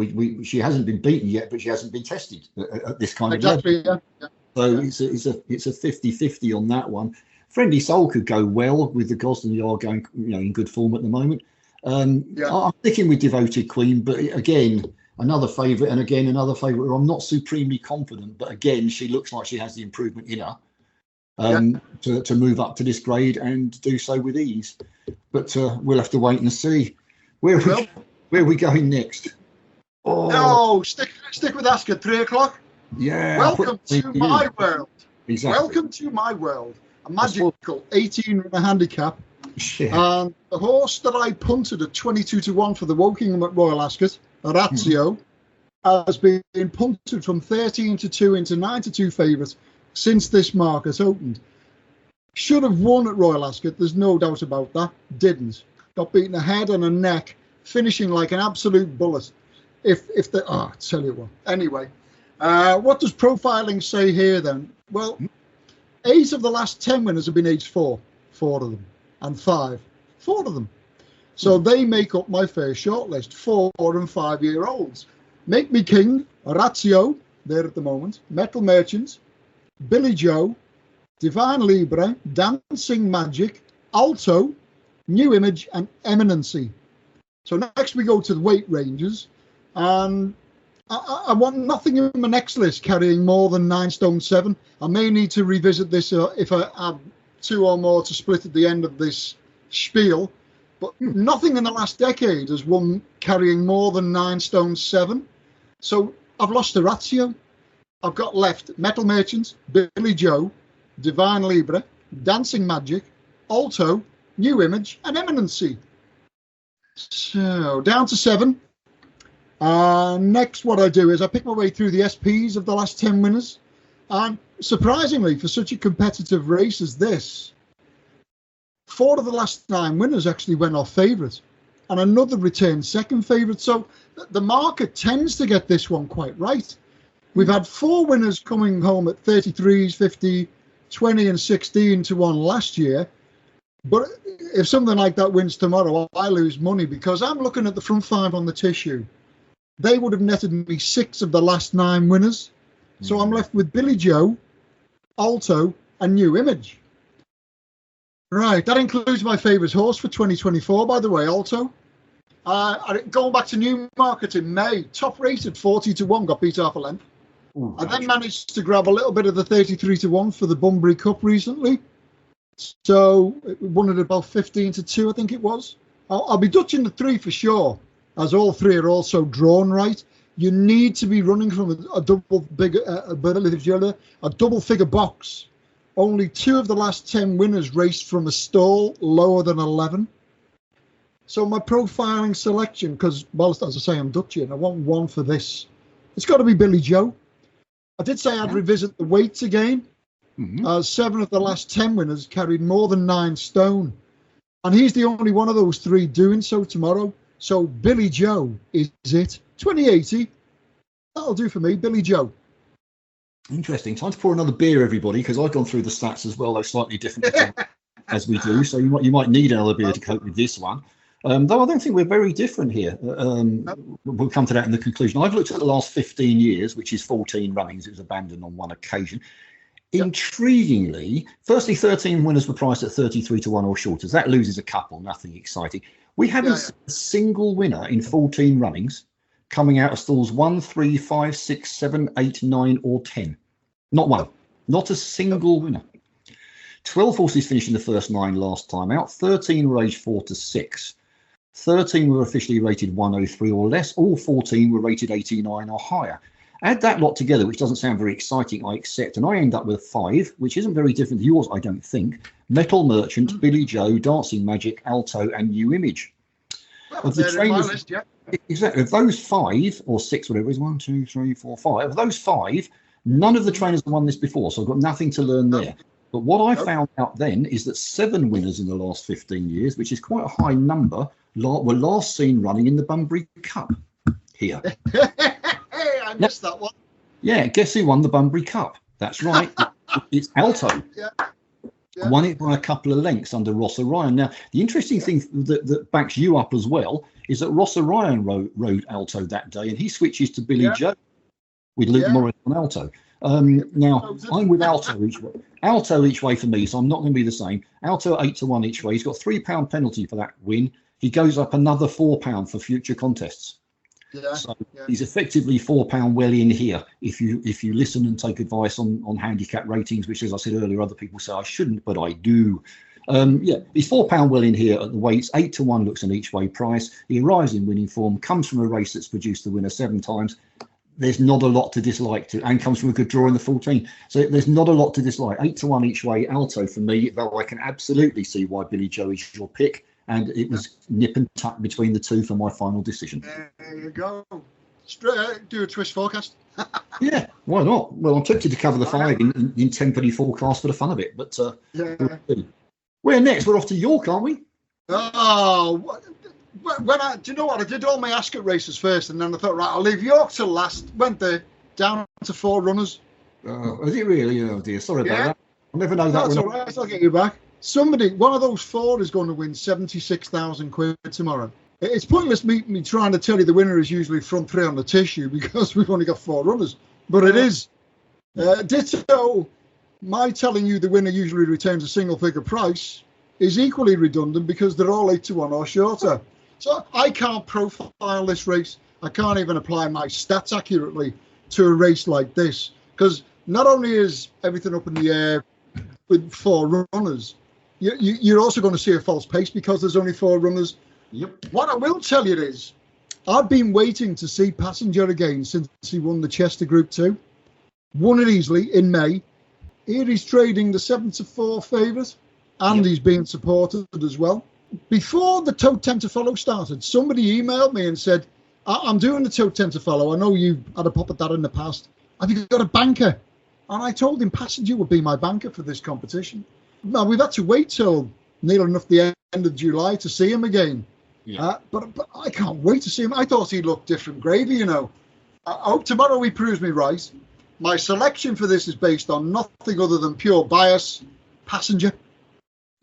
She hasn't been beaten yet, but she hasn't been tested at this kind of level. Yeah. So it's a 50-50 on that one. Friendly Soul could go well with the Gosden. They are going, in good form at the moment. I'm sticking with Devoted Queen, but again, another favourite, and again another favourite where I'm not supremely confident, but again, she looks like she has the improvement in her to move up to this grade and do so with ease. But we'll have to wait and see. Where are we going next? No, stick with Ascot, 3 o'clock. Yeah. Welcome to my world. Exactly. Welcome to my world. A magical 18-runner handicap. Yeah. And the horse that I punted at 22-1 for the Wokingham at Royal Ascot, Orazio, has been punted from 13-2 into 9-2 favourite since this market opened. Should have won at Royal Ascot, there's no doubt about that. Didn't. Got beaten a head and a neck, finishing like an absolute bullet. I tell you what. Anyway, what does profiling say here then? Well, 8 of the last 10 winners have been aged 4 of them, and 5 of them. So they make up my first shortlist, 4 and 5-year-olds. Make Me King, Orazio, there at the moment, Metal Merchant, Billy Joe, Divine Libre, Dancing Magic, Alto, New Image, and Eminency. So next we go to the weight ranges, and I want nothing in my next list carrying more than 9 stone 7. I may need to revisit this if I add 2 or more to split at the end of this spiel, but nothing in the last decade has won carrying more than 9 stone 7. So I've lost Orazio. I've got left Metal Merchant, Billy Joe, Divine Libre, Dancing Magic, Alto, New Image, and Eminency. So down to 7. Next, what I do is I pick my way through the SPs of the last 10 winners. And surprisingly, for such a competitive race as this, 4 of the last 9 winners actually went off favourite, and another returned second favourite. So the market tends to get this one quite right. We've had 4 winners coming home at 33s, 50, 20 and 16-1 last year. But if something like that wins tomorrow, I lose money because I'm looking at the front 5 on the tissue. They would have netted me 6 of the last 9 winners. So I'm left with Billy Joe, Alto, and New Image. Right, that includes my favourite horse for 2024, by the way, Alto. Going back to Newmarket in May, top rated 40-1, got beat half a length. Ooh, I then managed to grab a little bit of the 33-1 for the Bunbury Cup recently. So it won at about 15-2, I think it was. I'll be dutching the 3 for sure, as all 3 are also drawn right. You need to be running from a double figure box. Only 2 of the last 10 winners raced from a stall lower than 11. So my profiling selection, because, well, as I say, I'm Dutchy and I want 1 for this. It's got to be Billy Joe. I did say I'd revisit the weights again. 7 of the last 10 winners carried more than 9 stone. And he's the only one of those 3 doing so tomorrow. So Billy Joe is it. 2080. That'll do for me, Billy Joe. Interesting. Time to pour another beer, everybody, because I've gone through the stats as well, though slightly different as we do. So you might need another beer to cope with this one. Though I don't think we're very different here. We'll come to that in the conclusion. I've looked at the last 15 years, which is 14 runnings. It was abandoned on 1 occasion. Intriguingly, firstly, 13 winners were priced at 33-1 or shorters. That loses a couple, nothing exciting. We haven't seen a single winner in 14 runnings coming out of stalls 1, 3, 5, 6, 7, 8, 9, or 10. Not one. Not a single winner. 12 horses finished in the first 9 last time out. 13 were aged 4 to 6. 13 were officially rated 103 or less. All 14 were rated 89 or higher. Add that lot together, which doesn't sound very exciting, I accept, and I end up with 5, which isn't very different to yours, I don't think. Metal Merchant, Billy Joe, Dancing Magic, Alto, and New Image. Well, of the trainers, list, exactly. Of those 5 or 6, whatever it is, 1, 2, 3, 4, 5. Of those 5, none of the trainers have won this before, so I've got nothing to learn there. But what I found out then is that 7 winners in the last 15 years, which is quite a high number, were last seen running in the Bunbury Cup here. I missed that one. Yeah, guess who won the Bunbury Cup? That's right. It's Alto. Yeah. Won it by a couple of lengths under Ross Orion. Now, the interesting thing that backs you up as well is that Ross Orion rode Alto that day, and he switches to Billy Joe with Luke Morris on Alto. Now, I'm with Alto each way. Alto each way for me, so I'm not going to be the same. Alto 8-1 each way. He's got £3 penalty for that win. He goes up another £4 for future contests. So he's effectively £4 well in here if you listen and take advice on handicap ratings, which, as I said earlier, other people say I shouldn't, but I do. He's £4 well in here at the weights. 8-1 looks an each way price. He arrives in winning form, comes from a race that's produced the winner 7 times. There's not a lot to dislike to, and comes from a good draw in the 14. So there's not a lot to dislike. 8-1 each way, Alto for me, though I can absolutely see why Billy Joe is your pick. And it was nip and tuck between the two for my final decision. There you go. Do a twist forecast. Yeah, why not? Well, I'm tempted to cover the 5 in 10 forecast for the fun of it. But where next? We're off to York, aren't we? Oh, do you know what? I did all my Ascot races first, and then I thought, right, I'll leave York till last. Went there, down to 4 runners. Oh, is it really? Oh dear, sorry about that. I'll never know that. That's all right. I'll get you back. One of those 4 is going to win 76,000 quid tomorrow. It's pointless me trying to tell you the winner is usually front 3 on the tissue because we've only got 4 runners. But it is. Ditto, my telling you the winner usually retains a single figure price is equally redundant because they're all 8-1 or shorter. So I can't profile this race. I can't even apply my stats accurately to a race like this because not only is everything up in the air with 4 runners, you're also going to see a false pace because there's only 4 runners. Yep. What I will tell you is, I've been waiting to see Passenger again since he won the Chester Group 2. Won it easily in May. Here he's trading the 7-4 favourite, and he's being supported as well. Before the Tote 10 to Follow started, somebody emailed me and said, I'm doing the Tote 10 to Follow. I know you had a pop at that in the past. Have you got a banker? And I told him Passenger would be my banker for this competition. Now, we've had to wait till near enough the end of July to see him again. But I can't wait to see him. I thought he looked different gravy, you know. I hope tomorrow he proves me right. My selection for this is based on nothing other than pure bias. Passenger.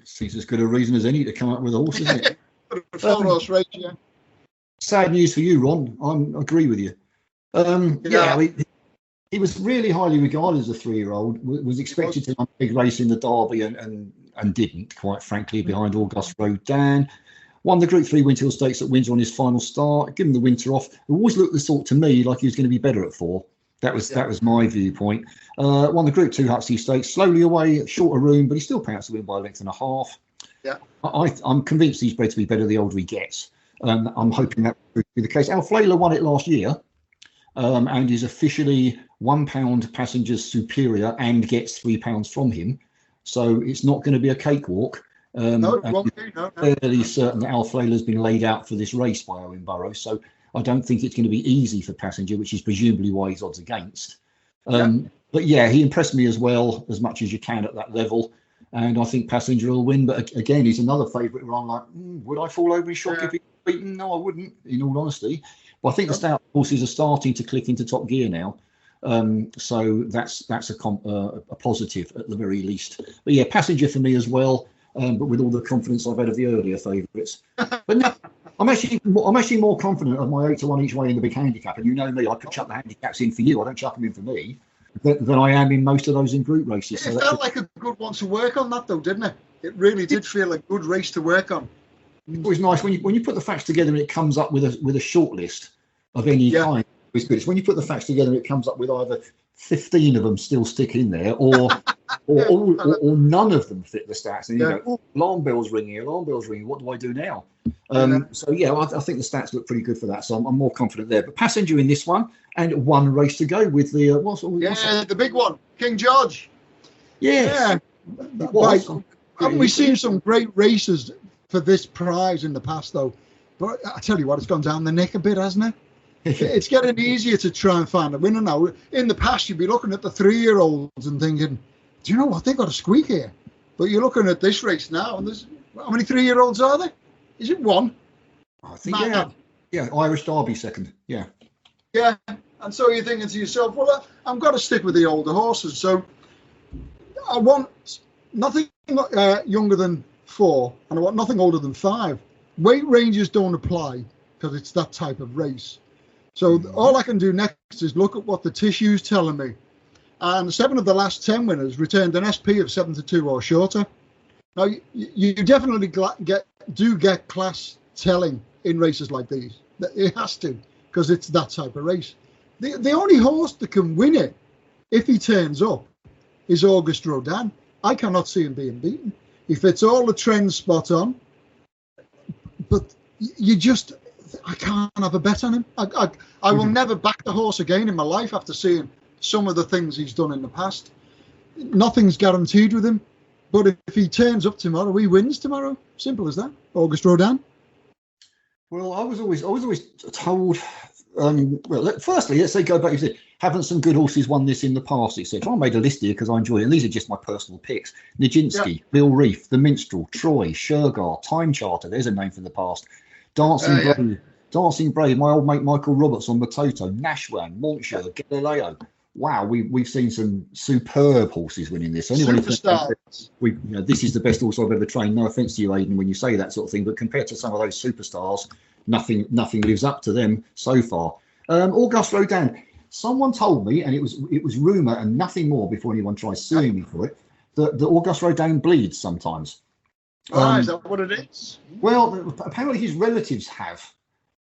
Seems as good a reason as any to come up with a horse, isn't it? Horse race, yeah. Sad news for you, Ron. I agree with you. He was really highly regarded as a 3-year-old. Was expected to run a big race in the Derby and didn't, quite frankly, behind August Road Dan. Won the Group 3 Winter Stakes at Windsor on his final start. Given the winter off, it always looked the sort to me like he was going to be better at 4. That was my viewpoint. Won the Group 2 Huxley Stakes, slowly away, shorter room, but he still pounced to win by a length and a half. Yeah, I'm convinced he's bred to be better the older he gets. I'm hoping that will be the case. Alflaila won it last year, and is officially £1 Passenger's superior and gets £3 from him. So it's not going to be a cakewalk. No, it won't be. No. Fairly certain that Alflaila's been laid out for this race by Owen Burrows. So I don't think it's going to be easy for Passenger, which is presumably why he's odds against. But yeah, he impressed me as well, as much as you can at that level. And I think Passenger will win. But again, he's another favourite where I'm like, would I fall over in shock if he's beaten? No, I wouldn't, in all honesty. But I think the stout horses are starting to click into top gear now. So that's a positive at the very least. But yeah, Passenger for me as well. But with all the confidence I've had of the earlier favourites. But no, I'm actually more confident of my 8-1 each way in the big handicap. And you know me, I could chuck the handicaps in for you. I don't chuck them in for me. Than I am in most of those in group races. It felt like a good one to work on that, though, didn't it? It really did feel like a good race to work on. It's always nice when you put the facts together and it comes up with a short list of any kind. It's good. It's when you put the facts together and it comes up with either 15 of them still stick in there, or none of them fit the stats. And you go, alarm bells ringing. What do I do now? So yeah, I think the stats look pretty good for that. So I'm more confident there. But Passenger in this one, and one race to go with the the big one, King George. Yeah. Haven't we seen some great races for this prize in the past, though? But I tell you what, it's gone down the neck a bit, hasn't it? It's getting easier to try and find a winner now. In the past, you'd be looking at the 3-year-olds and thinking, do you know what? They've got a squeak here. But you're looking at this race now, and there's how many 3-year-olds are there? Is it one? I think, yeah, Irish Derby second. Yeah. And so you're thinking to yourself, well, I'm going to stick with the older horses. So I want nothing younger than 4, and I want nothing older than 5. Weight ranges don't apply because it's that type of race. So all I can do next is look at what the tissue's telling me. And 7 of the last 10 winners returned an SP of 7-2 or shorter. Now, you definitely get class telling in races like these. It has to, because it's that type of race. The only horse that can win it, if he turns up, is Auguste Rodin. I cannot see him being beaten. He fits all the trends spot on. But I can't have a bet on him. I will never back the horse again in my life after seeing some of the things he's done in the past. Nothing's guaranteed with him. But if he turns up tomorrow, he wins tomorrow. Simple as that. Auguste Rodin. Well, I was always told. Firstly, let's say go back. You said, haven't some good horses won this in the past, etc. I made a list here because I enjoy it, and these are just my personal picks. Nijinsky, Bill Reef, The Minstrel, Troy, Shergar, Time Charter. There's a name from the past. Dancing Brave. My old mate Michael Roberts on Matoto, Nashwan, Montshire, Galileo. Wow, we've seen some superb horses winning this. Superstars. This is the best horse I've ever trained. No offence to you, Aidan, when you say that sort of thing, but compared to some of those superstars, nothing lives up to them so far. Auguste Rodin. Someone told me, and it was rumour and nothing more before anyone tries suing me for it, that Auguste Rodin bleeds sometimes. Is that what it is? Well, apparently his relatives have.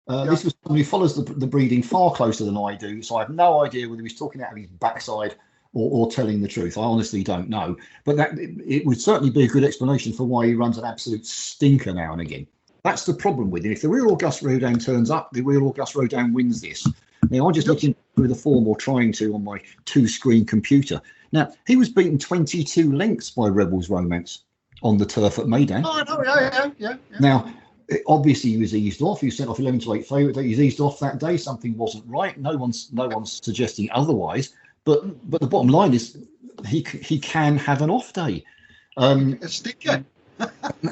This was someone who follows the breeding far closer than I do, so I have no idea whether he's talking out of his backside or telling the truth. I honestly don't know. But it would certainly be a good explanation for why he runs an absolute stinker now and again. That's the problem with him. If the real Auguste Rodin turns up, the real Auguste Rodin wins this. Now, I'm just looking through the form, or trying to, on my 2-screen computer. Now, he was beaten 22 lengths by Rebel's Romance on the turf at Meydan. Oh, no, yeah. Now, obviously, he was eased off. He was sent off 11-8 favourite. He was eased off that day. Something wasn't right. No one's suggesting otherwise. But the bottom line is, he can have an off day. A stinker.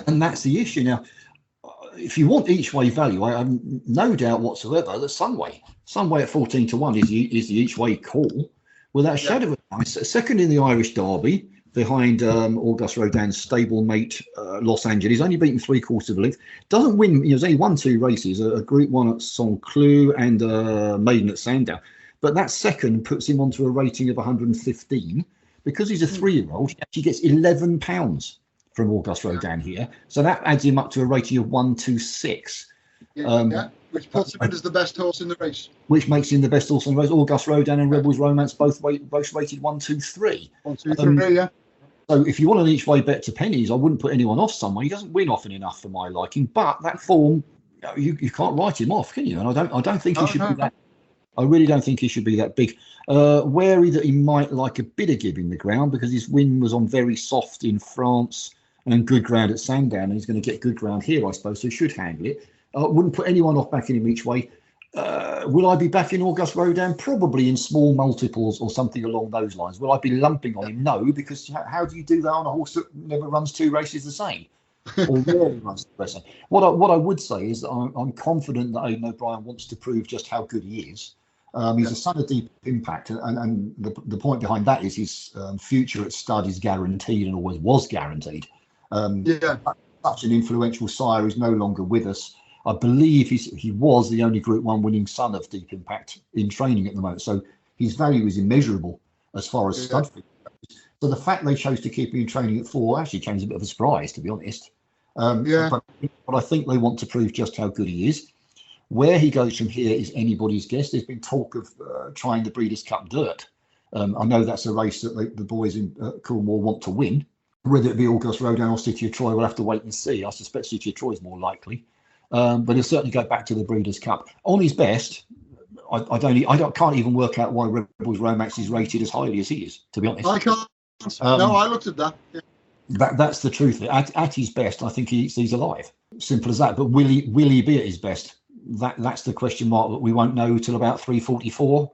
And that's the issue. Now, if you want each way value, I have no doubt whatsoever that Sunway at 14-1 is the each way call, without a shadow of a doubt. Second in the Irish Derby, behind Auguste Rodin's stablemate Los Angeles, only beaten 3/4 of a length. Doesn't win. He's only won 2 races, a Group 1 at Saint-Cloud and a maiden at Sandown. But that second puts him onto a rating of 115. Because he's a 3-year-old, he actually gets £11 from Auguste Rodin here. So that adds him up to a rating of 126. Which puts him as the best horse in the race. Which makes him the best horse in the race. Auguste Rodin and Rebel's Romance both rated 1, 2, 3. 1, 2, 3, yeah. So if you want an each way bet to pennies, I wouldn't put anyone off someone. He doesn't win often enough for my liking, but that form, you can't write him off, can you? And I don't think he should be that. I really don't think he should be that big. Wary that he might like a bit of giving the ground, because his win was on very soft in France and good ground at Sandown, and he's going to get good ground here, I suppose, so he should handle it. Wouldn't put anyone off backing him each way. Will I be backing Auguste Rodin? Probably in small multiples or something along those lines. Will I be lumping on him? No, because how do you do that on a horse that never runs 2 races the same? Or rarely runs the same? What I would say is that I'm confident that Aidan O'Brien wants to prove just how good he is. He's a son of Deep Impact, and the point behind that is his future at stud is guaranteed, and always was guaranteed. Such an influential sire is no longer with us. I believe he was the only Group 1 winning son of Deep Impact in training at the moment. So his value is immeasurable as far as stud goes. So the fact they chose to keep him in training at 4 actually came as a bit of a surprise, to be honest. But I think they want to prove just how good he is. Where he goes from here is anybody's guess. There's been talk of trying the Breeders' Cup Dirt. I know that's a race that the boys in Cornwall want to win. Whether it be Auguste Rodin or City of Troy, we'll have to wait and see. I suspect City of Troy is more likely. But he'll certainly go back to the Breeders' Cup. On his best, I can't even work out why Rebel's Romance is rated as highly as he is, to be honest. I can't. No, I looked at that. Yeah. That's the truth. At his best, I think he's alive. Simple as that. But will he be at his best? That's the question mark that we won't know till about 3:44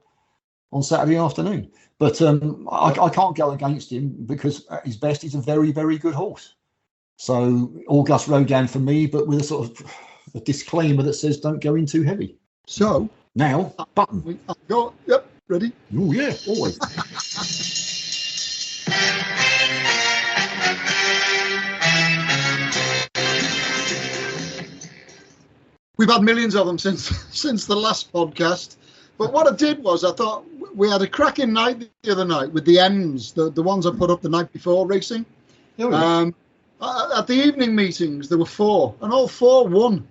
on Saturday afternoon. But I can't go against him, because at his best, he's a very, very good horse. So Auguste Rodin for me, but with a sort of a disclaimer that says don't go in too heavy. So Now, button. Go. Yep, ready. Oh, yeah, always. We've had millions of them since the last podcast. But what I did was I thought we had a cracking night the other night with the M's, the ones I put up the night before racing. Oh, yeah. At the evening meetings, there were 4, and all 4 won.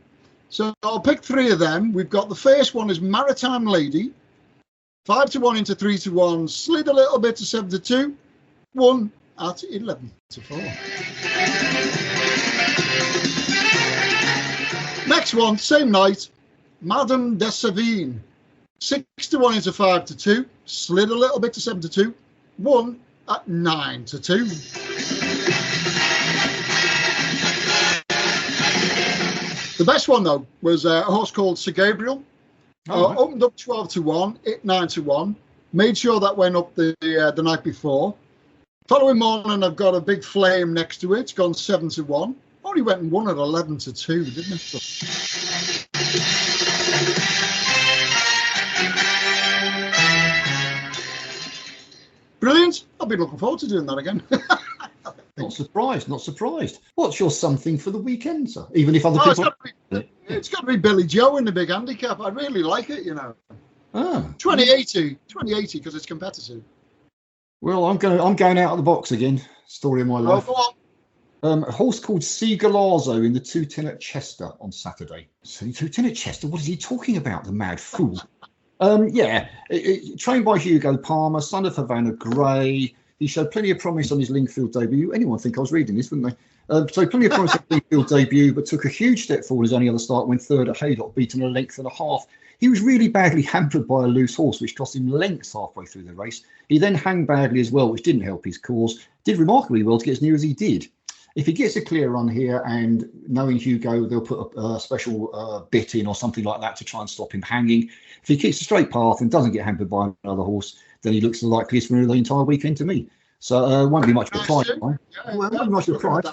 So I'll pick 3 of them. We've got the first one is Maritime Lady, 5-1 into 3-1, slid a little bit to 7-2, won at 11-4. Next one, same night, Madame de Savine, 6-1 into 5-2, slid a little bit to 7-2, won at 9-2. The best one though was a horse called Sir Gabriel. Opened up 12-1, hit 9-1. Made sure that went up the night before. Following morning, I've got a big flame next to it. It's gone 7-1. Only went and won at 11-2, didn't it? Brilliant. I've been looking forward to doing that again. Not surprised. What's your something for the weekend, sir? Even if other people... It's got to be Billy Joe in the big handicap. I really like it, 2080 because it's competitive. Well, I'm going out of the box again. Story of my life. Go on. A horse called Seagalazo in the 210 at Chester on Saturday. So 210 at Chester? What is he talking about, the mad fool? Trained by Hugo Palmer, son of Havana Grey. He showed plenty of promise on his Lingfield debut. Anyone would think I was reading this, wouldn't they? So plenty of promise on his Lingfield debut, but took a huge step forward his only other start when third at Haydock, beaten a length and a half. He was really badly hampered by a loose horse, which cost him lengths halfway through the race. He then hung badly as well, which didn't help his cause. Did remarkably well to get as near as he did. If he gets a clear run here, and knowing Hugo, they'll put a special bit in or something like that to try and stop him hanging. If he keeps a straight path and doesn't get hampered by another horse, then he looks the likeliest winner of the entire weekend to me. So won't be much of a price. Won't be much of a price.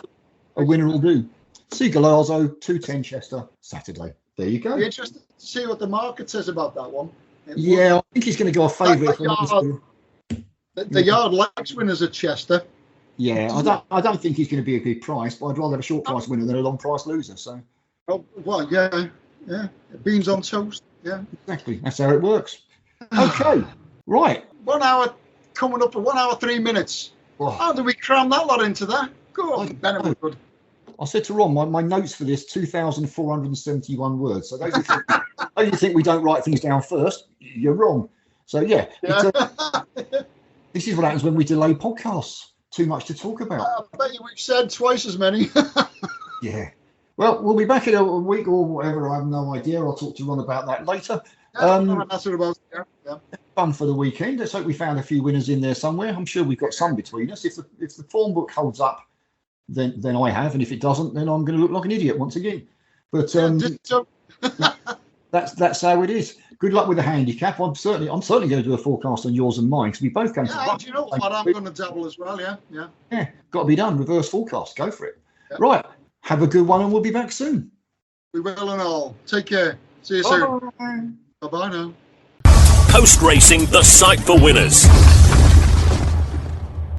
A winner will do. Seagalazo, 210 Chester, Saturday. There you go. Be interested to see what the market says about that one. I think he's going to go a favourite. The yard likes winners at Chester. Yeah, I don't think he's going to be a big price, but I'd rather have a short price winner than a long price loser. So. Oh, well, yeah. Beans on toast. Yeah. Exactly. That's how it works. Okay. Right. 1 hour coming up to 1 hour 3 minutes. Oh. How do we cram that lot into that? Go on, Bennett. Good. I said to Ron, my notes for this 2,471 words. So those who think we don't write things down first, you're wrong. So this is what happens when we delay podcasts. Too much to talk about. I bet you we've said twice as many. Yeah. Well, we'll be back in a week or whatever. I have no idea. I'll talk to Ron about that later. Fun for the weekend. Let's hope we found a few winners in there somewhere. I'm sure we've got some between us. If the form book holds up, then I have, and if it doesn't, then I'm going to look like an idiot once again. But that's how it is. Good luck with the handicap. I'm certainly going to do a forecast on yours and mine because we both came to. Do you know what? I'm going to dabble as well. Yeah. Got to be done. Reverse forecast. Go for it. Yeah. Right. Have a good one, and we'll be back soon. We will and all. Take care. See you soon. Bye bye now. Post Racing, the site for winners.